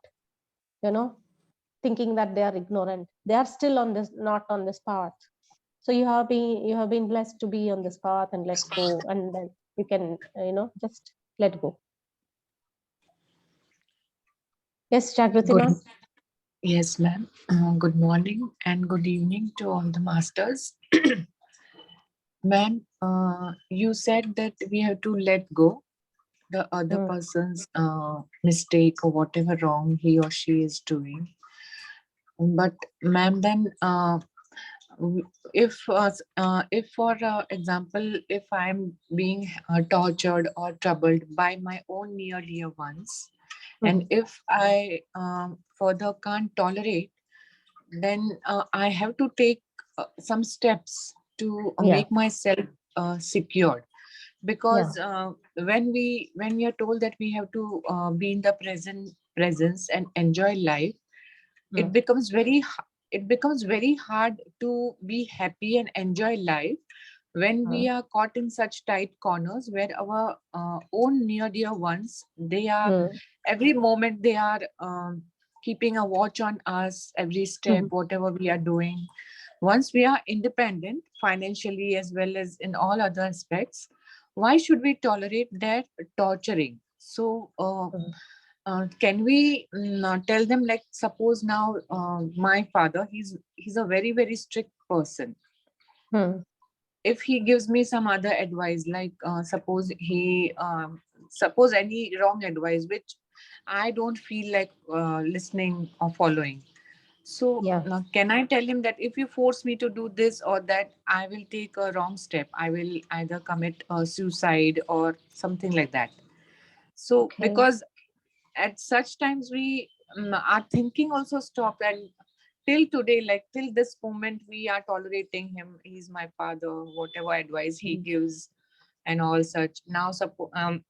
thinking that they are ignorant. They are still not on this path. So you have been blessed to be on this path, and let go, and then you can just let go. Yes, Jagrati Good, ma'am. yes, ma'am. Good morning and good evening to all the masters. Ma'am, you said that we have to let go the other person's mistake or whatever wrong he or she is doing. But, ma'am, then if for example, if I'm being tortured or troubled by my own near dear ones, and if I further can't tolerate, then I have to take some steps to Yeah, make myself secured. yeah. Because when we are told that we have to be in the presence and enjoy life, it Mm, becomes it becomes very hard to be happy and enjoy life when we mm, are caught in such tight corners where our own near dear ones, they are mm, every moment they are keeping a watch on us, every step mm, whatever we are doing. Once we are independent financially as well as in all other aspects, why should we tolerate that torturing? So mm, can we tell them, like, suppose now my father, he's a very very strict person. mm, If he gives me some other advice, like suppose any wrong advice which I don't feel like listening or following, so yeah. now can I tell him that if you force me to do this or that, I will take a wrong step, I will either commit suicide or something like that? So Okay. because at such times we our thinking also stop, and till today, like till this moment, we are tolerating him. He's my father, whatever advice he Mm, gives and all such. Now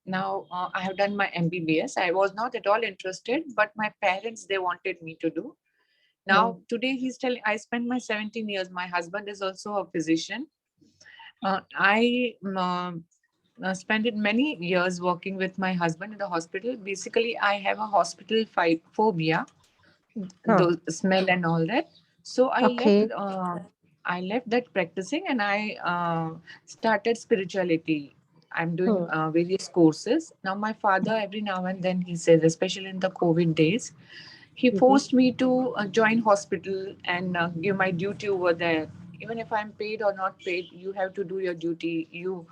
now I have done my mbbs. I was not at all interested, but my parents, they wanted me to do. mm, Now today he's telling, I spent my 17 years, my husband is also a physician. I spent it many years working with my husband in the hospital. Basically, I have a hospital phobia, huh. the smell and all that. So Okay. I left that practicing, and I started spirituality. I'm doing Mm, various courses. Now my father, every now and then, he says, especially in the COVID days, he mhm, forced me to join hospital and give my duty over there. Even if I'm paid or not paid, you have to do your duty. You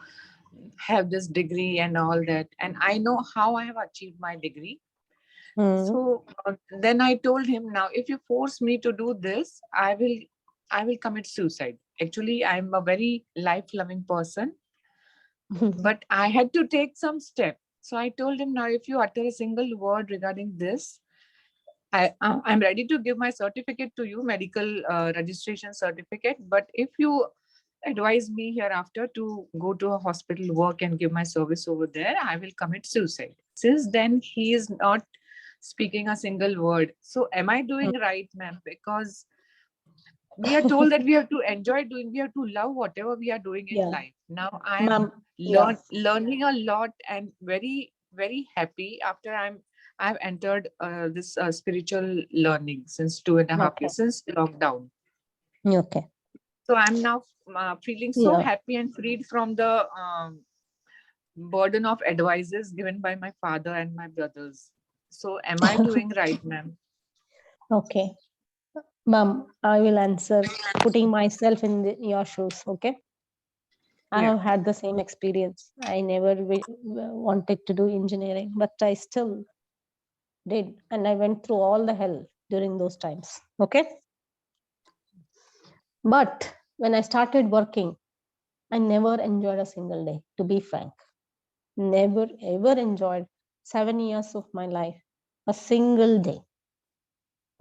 have this degree and all that, and I know how I have achieved my degree. mm, So then I told him, now if you force me to do this, I will commit suicide. Actually, I'm a very life loving person, but I had to take some step. So I told him, now if you utter a single word regarding this, I'm ready to give my certificate to you, medical registration certificate. But if you advise me hereafter to go to a hospital, work, and give my service over there, I will commit suicide. Since then, he is not speaking a single word. So, am I doing right, ma'am? Because we are told that we have to enjoy doing, we have to love whatever we are doing in yeah, life. Now, I am ma'am. Yeah. learning a lot and very, very happy after I've entered this spiritual learning since 2.5 years, Okay. since lockdown. Okay. So I'm now feeling so Yeah. happy and freed from the burden of advices given by my father and my brothers. So am I doing right, ma'am? Okay. Ma'am, I will answer putting myself in your shoes. Okay. I Yeah. have had the same experience. I never wanted to do engineering, but I still did. And I went through all the hell during those times. Okay. But when I started working, I never enjoyed a single day, to be frank. Never ever enjoyed 7 years of my life, a single day.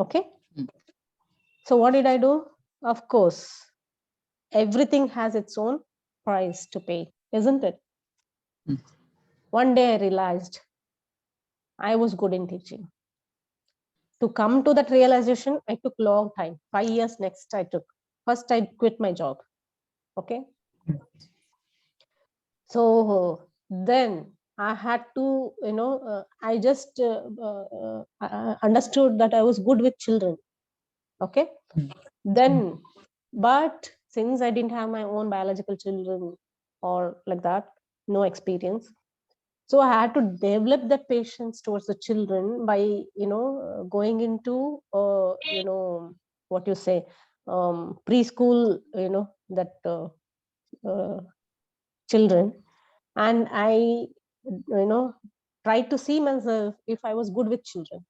Okay. So what did I do? Of course, everything has its own price to pay, isn't it? One day I realized I was good in teaching. To come to that realization, I took long time, 5 years next I took. First, I quit my job. Okay. So then I had to, I just understood that I was good with children. Okay. Then, but since I didn't have my own biological children or like that, no experience. So I had to develop that patience towards the children by, going into, what you say, preschool, that children. And I, tried to see myself if I was good with children,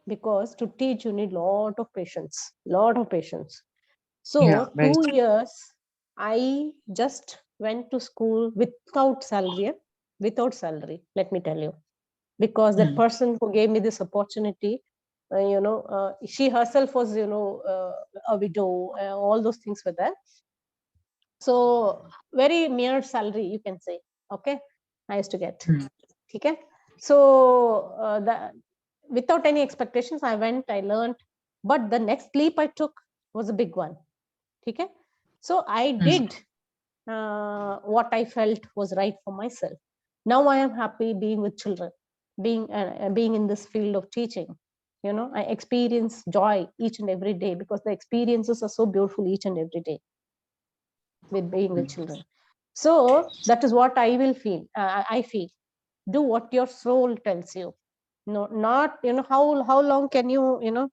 because to teach you need lot of patience. So 2 years I just went to school without salary. Let me tell you, because that person who gave me this opportunity, she herself was, a widow, all those things were there. So very mere salary, you can say. Okay, I used to get. Okay, so without any expectations, I went, I learned, but the next leap I took was a big one. Okay, so I did what I felt was right for myself. Now I am happy being with children, being in this field of teaching. I experience joy each and every day, because the experiences are so beautiful each and every day with being with children. So that is what I will feel. I feel, do what your soul tells you. No, not how long can you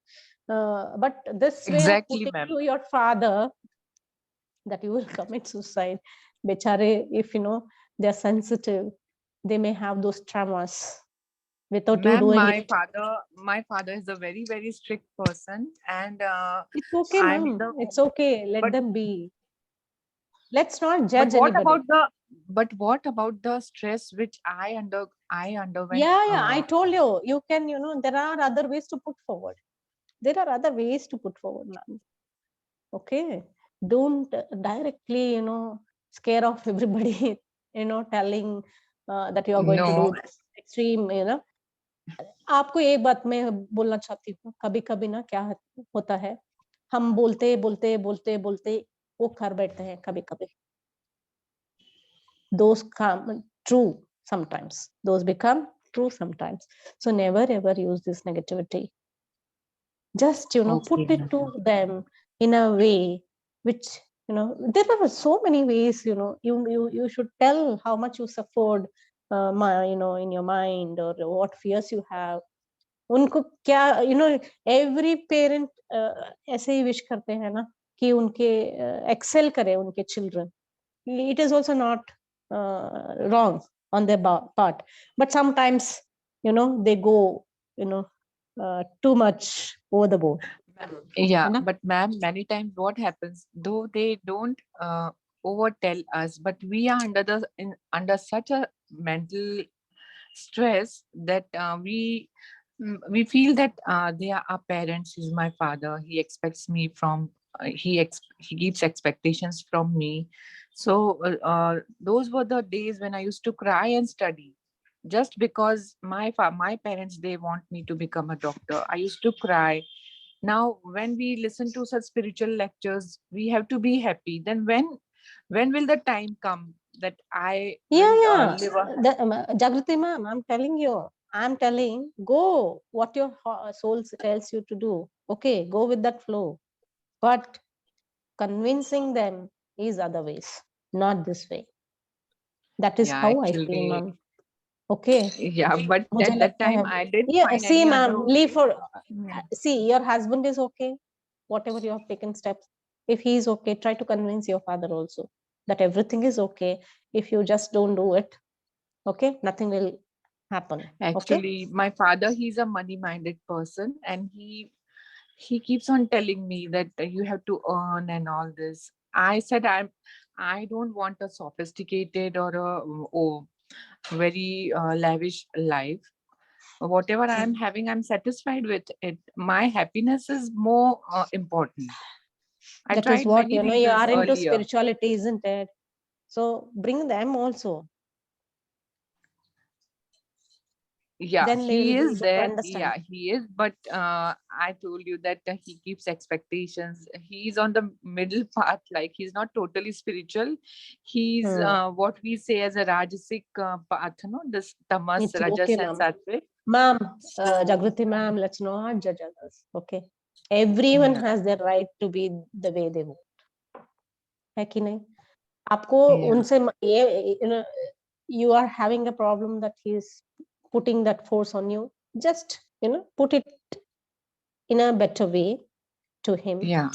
but this way of Exactly, putting ma'am. to your father that you will commit suicide, bechare, if they're sensitive, they may have those traumas without you Ma'am, doing it. my father is a very, very strict person, and It's okay, I'm ma'am. the It's okay. Let but them be. Let's not but judge what anybody. about the but what about the stress which I underwent? Yeah, I told you, you can, there are other ways to put forward. There are other ways to put forward, ma'am. Okay. Don't directly, scare off everybody, telling that you are going to No, do this extreme, आपको एक बात मैं बोलना चाहती हूँ, कभी कभी ना क्या होता है, हम बोलते बोलते बोलते बोलते वो कर बैठते हैं कभी कभी. Those come true sometimes, those become true sometimes. So never ever use this negativity. Just okay, put it to them in a way which, there are so many ways, you should tell how much you suffered, in your mind, or what fears you have. उनको क्या, every parent ऐसे ही wish करते हैं ना कि उनके Excel करे उनके children. It is also not wrong on their part, but sometimes they go too much over the board. yeah, है ना? but ma'am, many times what happens, though they don't over tell us, but we are under such a mental stress that we feel that they are our parents. He's my father. He expects me from. He keeps expectations from me. So those were the days when I used to cry and study, just because my parents, they want me to become a doctor. I used to cry. Now when we listen to such spiritual lectures, we have to be happy. Then when will the time come that I Yeah, will yeah. live a Jagrati ma'am, I'm telling, go what your soul tells you to do. Okay, go with that flow. But convincing them is other ways, not this way. That is yeah, how I feel, actually, ma'am. Okay. yeah, but मुझे at that लगता time है, I didn't yeah, find see any other ma'am, leave way. for, Hmm. see, your husband is okay, whatever you have taken steps. If he is okay, try to convince your father also that everything is okay. If you just don't do it, okay, nothing will happen. Okay. Actually, my father, he's a money-minded person, and he keeps on telling me that you have to earn and all this. I said I don't want a sophisticated or a very lavish life. Whatever I am having, I'm satisfied with it. My happiness is more important. I That is tried what, many you reasons are into earlier. spirituality, isn't it? So bring them also. Yeah, Then they will he be is able to there. understand. Yeah, he is. But I told you that he keeps expectations. He's on the middle path. Like, he's not totally spiritual. He's what we say as a rajasic path. No, this tamas, It's okay, rajas, and ma'am. sattvic. Ma'am, So Jagriti ma'am, let's not judge others. Okay. Everyone yeah, has their right to be the way they want. है कि नहीं? आपको yeah, उनसे ये you are having a problem that he is putting that force on you. Just put it in a better way to him. yeah,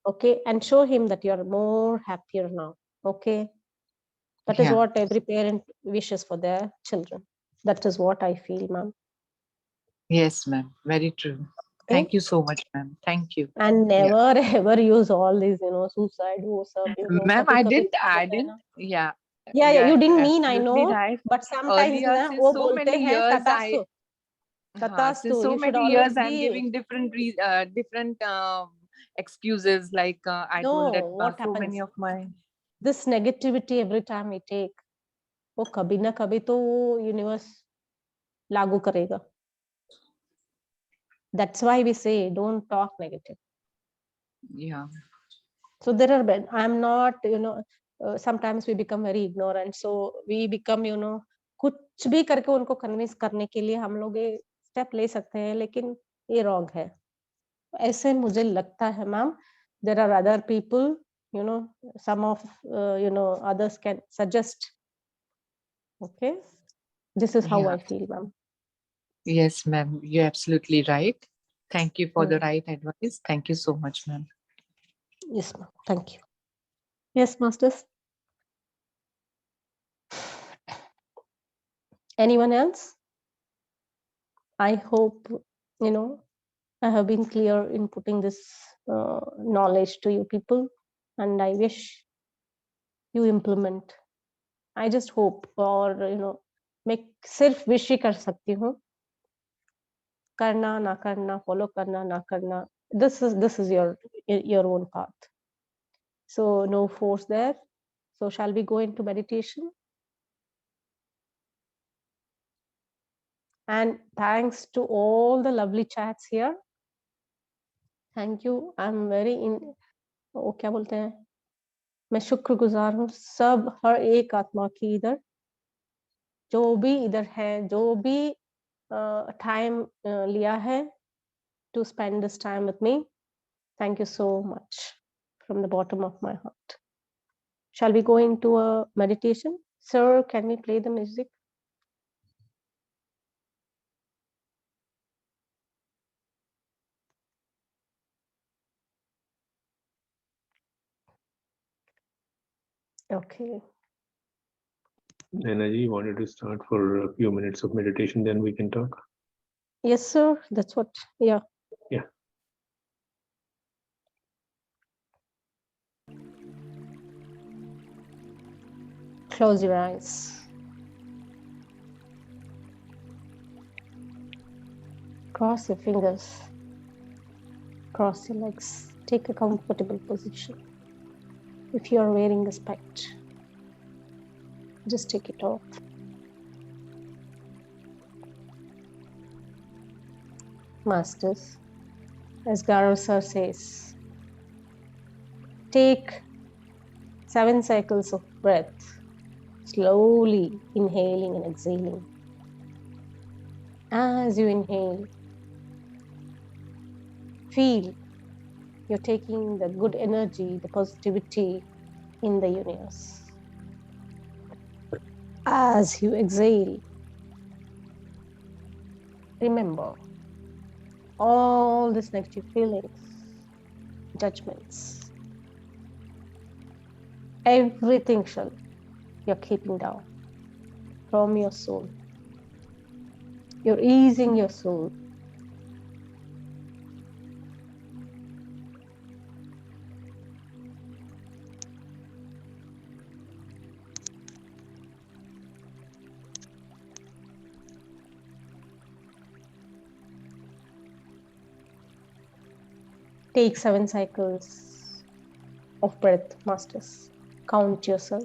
Okay, and show him that you are more happier now. Okay, that is yeah. what every parent wishes for their children. That is what I feel, ma'am. Yes, ma'am. Very true. Okay, Thank you so much, ma'am. Thank you. and Yeah, never ever use all these suicide वो सब ma'am. कभी कभी क्या I होता है didn't. ना. Yeah, Yeah, you yeah, are you didn't mean, I absolutely know, right. but sometimes Earlier, ना since वो so बोलते many हैं years, तथास्तु since तथास्तु. so You should many always years, I'm be. giving different excuses. Like, I No, told that what so many happens, of my. this negativity every time we take, वो कभी ना कभी तो universe लागू करेगा. That's why we say don't talk negative. Yeah, So there are I'm not sometimes we become very ignorant, so we become कुछ भी करके उनको कन्विंस करने के लिए हम लोग ये स्टेप ले सकते हैं, लेकिन ये रॉन्ग है. ऐसे मुझे लगता है ma'am. There are other people, some of others can suggest. Okay, this is how yeah. I feel, ma'am. Yes, ma'am. You're absolutely right. Thank you for the Hmm. right advice. Thank you so much, ma'am. Yes, ma'am. Thank you. Yes, masters. Anyone else? I hope I have been clear in putting this knowledge to you people, and I wish you implement. I just hope, or मैं सिर्फ wish ही कर सकती हूँ. करना ना करना, follow करना ना करना, this is your own path. So no force there. So shall we go into meditation? And thanks to all the lovely chats here. Thank you. I'm very वो क्या बोलते हैं, मैं शुक्रगुजार हूँ सब हर एक आत्मा की इधर, जो भी इधर है, जो भी टाइम लिया है to spend this time with me. Thank you so much from the bottom of my heart. Shall we go into a meditation? Sir, can we play the music? Okay. Energy, you wanted to start for a few minutes of meditation, then we can talk. Yes, sir. That's what, yeah. Yeah. Close your eyes. Cross your fingers. Cross your legs. Take a comfortable position. If you are wearing a spect, just take it off. Masters, as Garo sir says, take 7 cycles of breath, slowly inhaling and exhaling. As you inhale, feel you're taking the good energy, the positivity in the universe. As you exhale, remember all these negative feelings, judgments, everything you're keeping down from your soul. You're easing your soul. Take 7 cycles of breath, masters. Count yourself.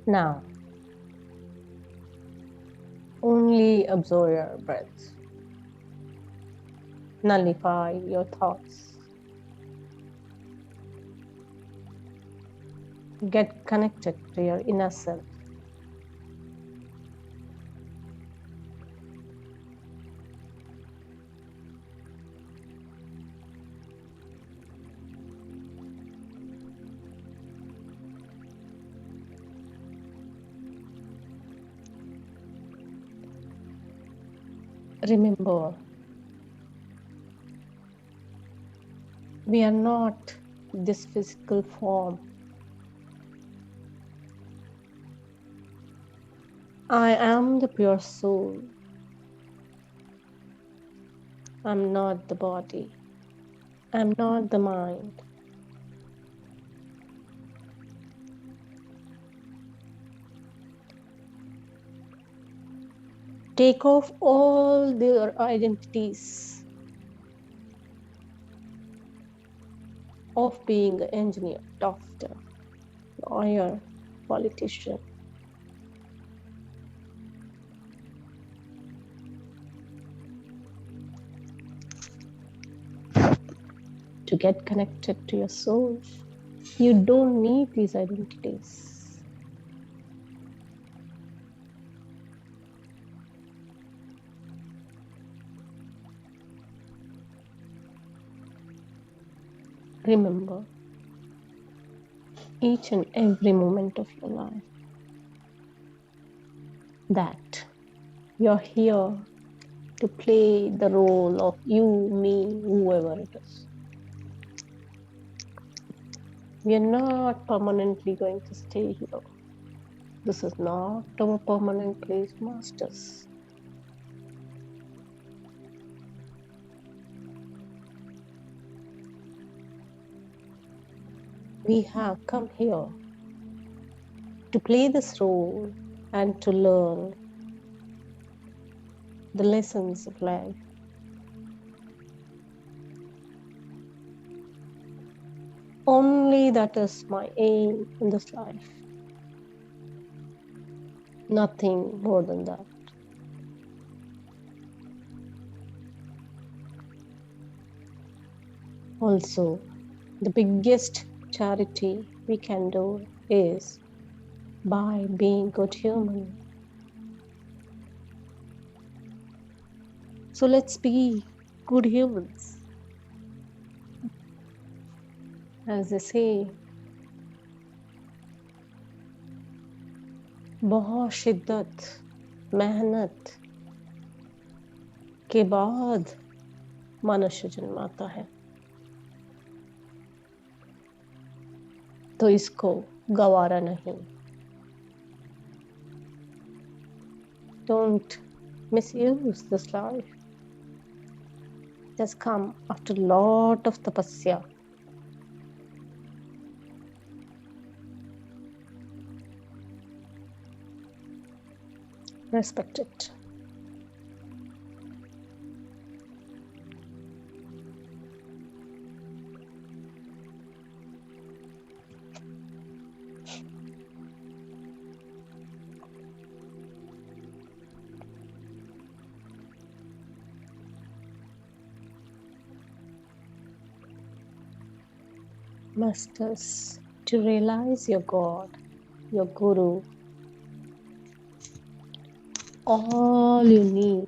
Now, only observe your breath. Nullify your thoughts. Get connected to your inner self. Remember, we are not this physical form. I am the pure soul. I'm not the body. I'm not the mind. Take off all their identities of being an engineer, doctor, lawyer, politician. To get connected to your soul, you don't need these identities. Remember, each and every moment of your life, that you're here to play the role of you, me, whoever it is. We are not permanently going to stay here. This is not our permanent place, masters. We have come here to play this role and to learn the lessons of life. Only that is my aim in this life. Nothing more than that. Also, the biggest charity we can do is by being good human. So let's be good humans. As they say, बहुत शिद्दत मेहनत के बाद मनुष्य जन्माता है, तो इसको गवारा नहीं. Don't misuse this life. It has come after a lot of tapasya. Respect it. Masters, to realize your God, your Guru, all you need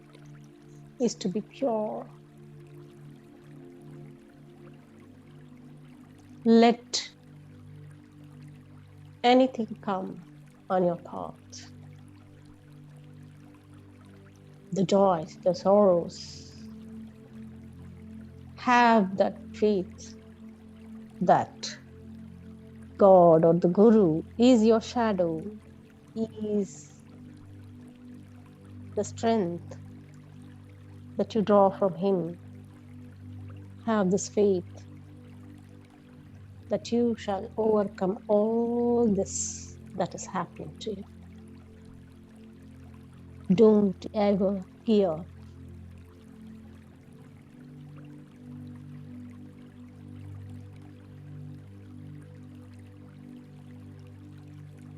is to be pure. Let anything come on your path. the joys, the sorrows. Have that faith that God or the Guru is your shadow, is the strength that you draw from Him. Have this faith that you shall overcome all this that is happening to you. Don't ever give up.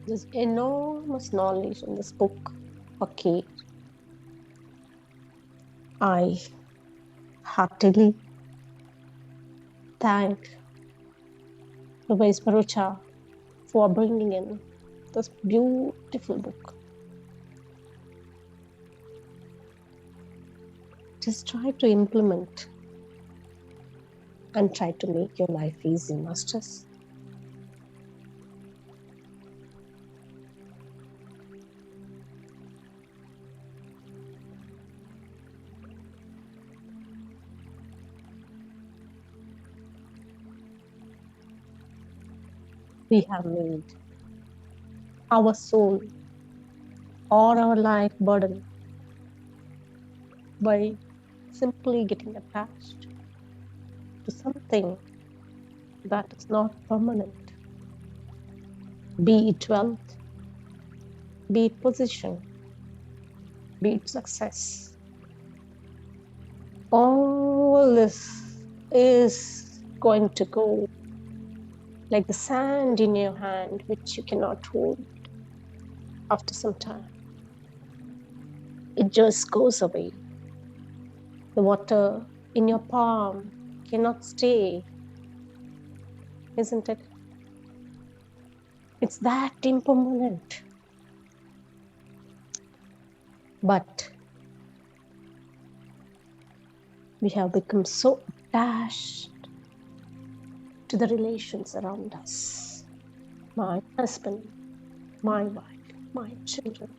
There's enormous knowledge in this book, Fakir. I heartily thank Rubais Barucha for bringing in this beautiful book. Just try to implement and try to make your life easy, masters. We have made our soul or our life burden by simply getting attached to something that is not permanent, be it wealth, be it position, be it success. All this is going to go like the sand in your hand, which you cannot hold after some time. It just goes away. The water in your palm cannot stay, isn't it? It's that impermanent. But we have become so attached to the relations around us. My husband, my wife, my children,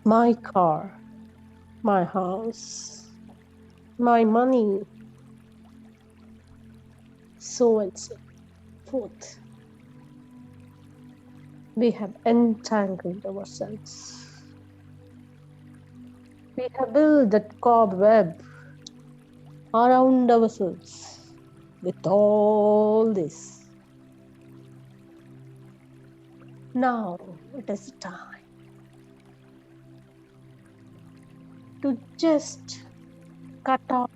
my car, my house, my money, so and so forth. We have entangled ourselves. We have built that cobweb around ourselves with all this. Now it is time to just cut off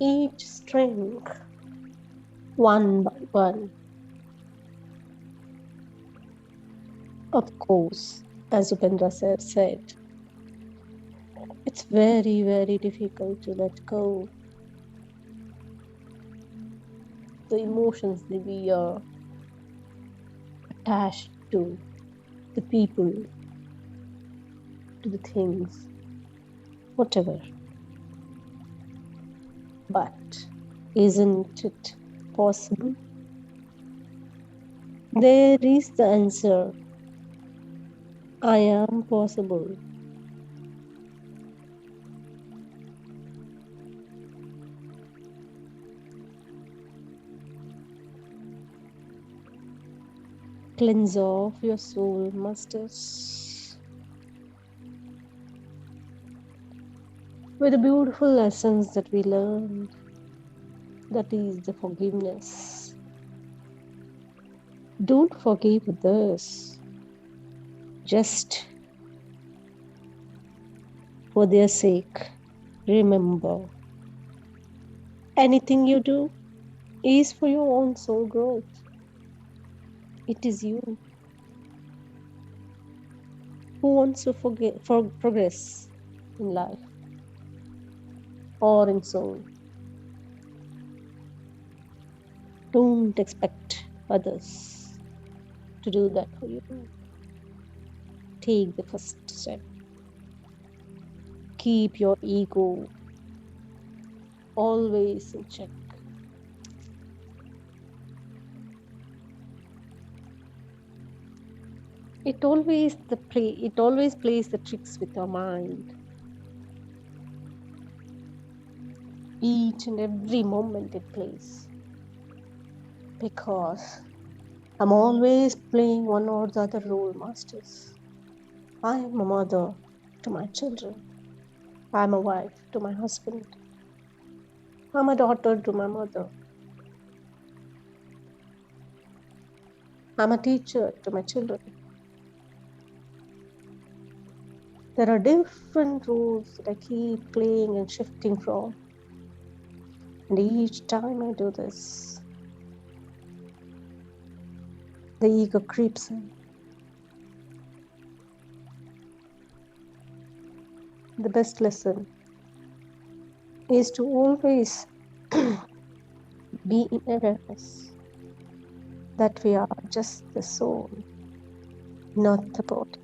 each string one by one. Of course, as Upendra sir said, it's very, very difficult to let go the emotions that we are attached to, the people, to the things, whatever. But isn't it possible? There is the answer. I am possible. Cleanse off your soul, masters, with the beautiful lessons that we learned. That is the forgiveness. Don't forgive others just for their sake. Remember, anything you do is for your own soul growth. It is you who wants to progress in life or in soul. Don't expect others to do that for you. Take the first step. Keep your ego always in check. It always plays the tricks with our mind. Each and every moment it plays. Because I'm always playing one or the other role masters. I am a mother to my children. I'm a wife to my husband. I'm a daughter to my mother. I'm a teacher to my children. There are different roles that I keep playing and shifting from. And each time I do this, the ego creeps in. The best lesson is to always be in awareness that we are just the soul, not the body.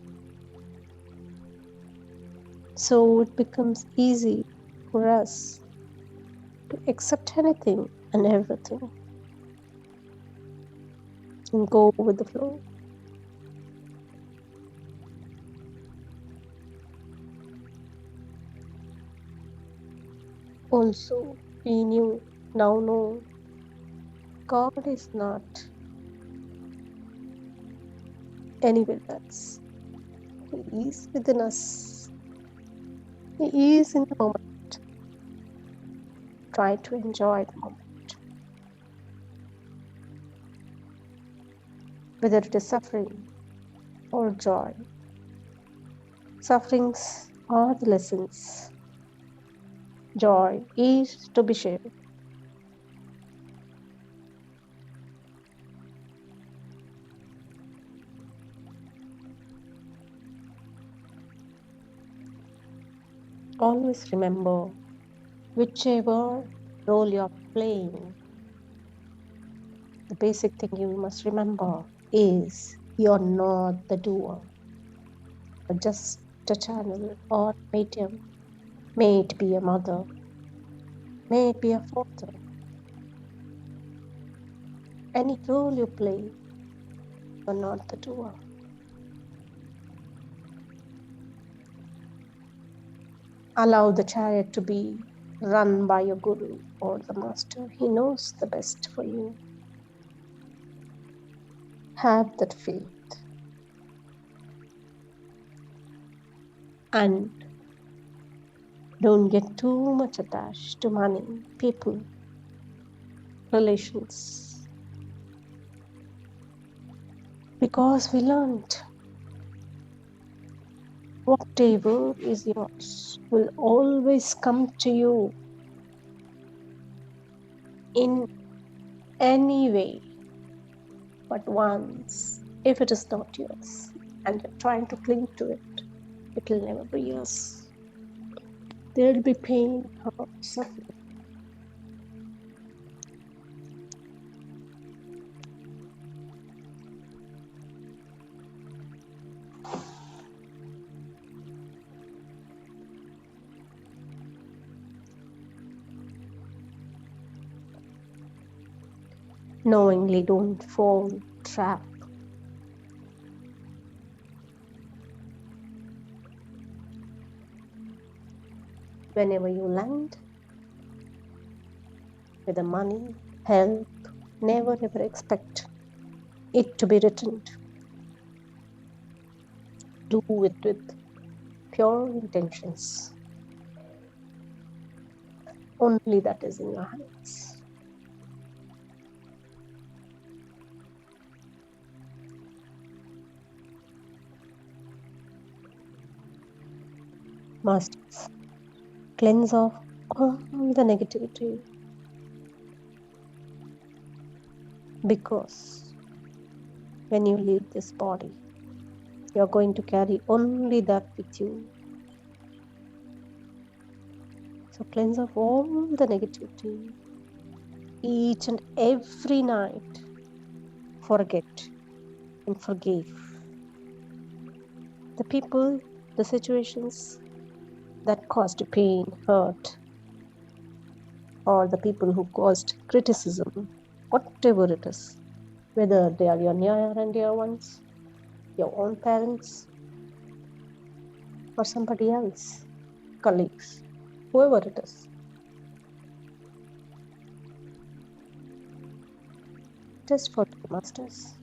So it becomes easy for us to accept anything and everything and go with the flow. Also, we now know God is not anywhere else. He is within us. He is in the moment. Try to enjoy the moment. Whether it is suffering or joy. Sufferings are the lessons. Joy is to be shared. Always remember, whichever role you're playing, the basic thing you must remember is you're not the doer, but just a channel or medium. May it be a mother, may it be a father. Any role you play, you're not the doer. Allow the chariot to be run by your guru or the master. He knows the best for you. Have that faith. And don't get too much attached to money, people, relations. Because we learned whatever is yours will always come to you in any way but once. If it is not yours and you're trying to cling to it, it will never be yours. There will be pain, hurt, suffering. Knowingly don't fall trap. Whenever you land with the money, help, never ever expect it to be returned. Do it with pure intentions. Only that is in your hands. Masters, cleanse off all the negativity, because when you leave this body, you're going to carry only that with you. So cleanse off all the negativity each and every night. Forget and forgive the people, the situations that caused pain, hurt, or the people who caused criticism, whatever it is, whether they are your near and dear ones your own parents, or somebody else, colleagues, whoever it is. Just forgive, masters.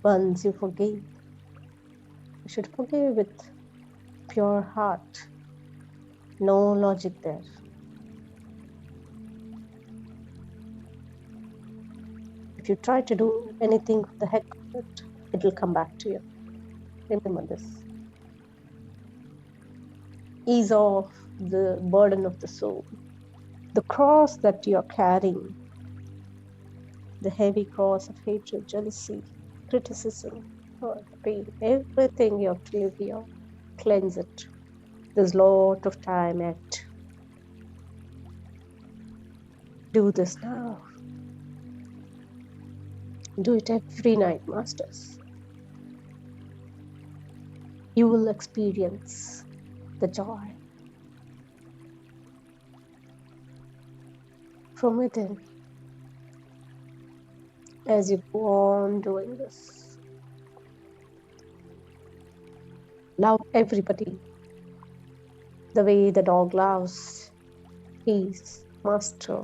Once you forgive, you should forgive with pure heart. No logic there. If you try to do anything for the heck of it, it will come back to you. Remember this. Ease off the burden of the soul. The cross that you are carrying, the heavy cross of hatred, jealousy, criticism, hurt, pain, everything you have to live here, cleanse it. There's a lot of time yet. Do this now. Do it every night, masters. You will experience the joy from within as you go on doing this. Love everybody the way the dog loves his master.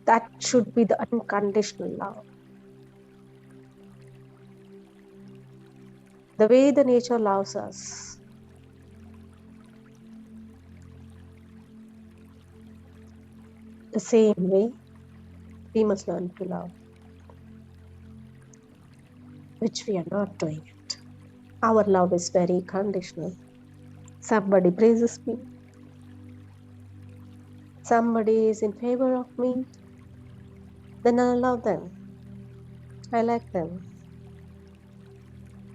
That should be the unconditional love. The way the nature loves us. The same way we must learn to love, which we are not doing it. Our love is very conditional. Somebody praises me. Somebody is in favor of me. Then I love them. I like them.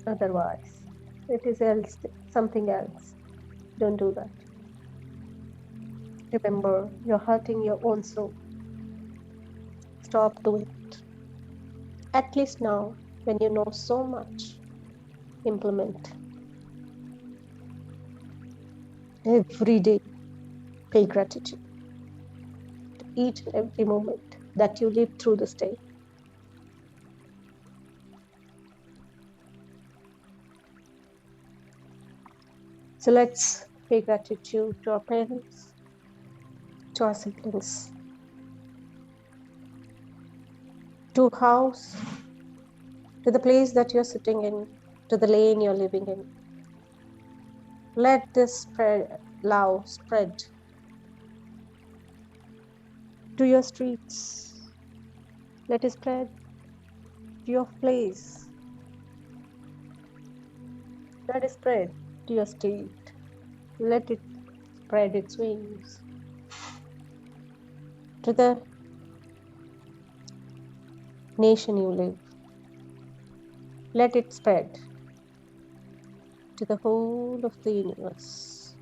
Otherwise, it is else, something else. Don't do that. Remember, you're hurting your own soul. Stop doing it. At least now, when you know so much, implement. Every day, pay gratitude to each and every moment that you live through this day. So let's pay gratitude to our parents, to our siblings, to house, to the place that you're sitting in, to the lane you're living in. Let this love spread to your streets. Let it spread to your place. Let it spread to your state. Let it spread its wings to the nation you live. Let it spread to the whole of the universe.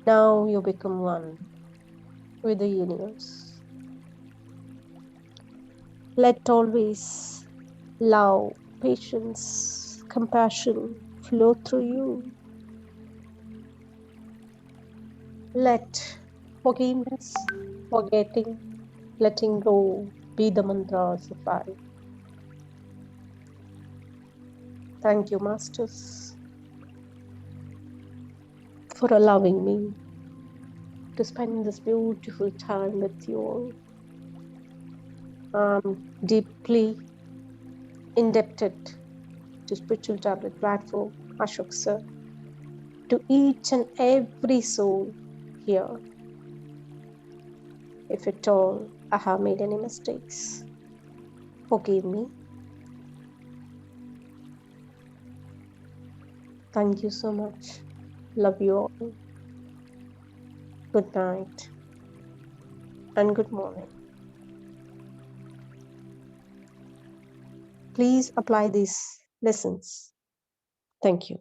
Now you become one with the universe. Let always love, patience, compassion flow through you. Let forgiveness, forgetting, letting go be the mantras of life. Thank you, masters, for allowing me to spend this beautiful time with you all. I'm deeply indebted to Spiritual Tablet Platform, Ashok Sir, to each and every soul here. If at all I have made any mistakes, forgive me. Thank you so much. Love you all. Good night and good morning. Please apply these lessons. Thank you.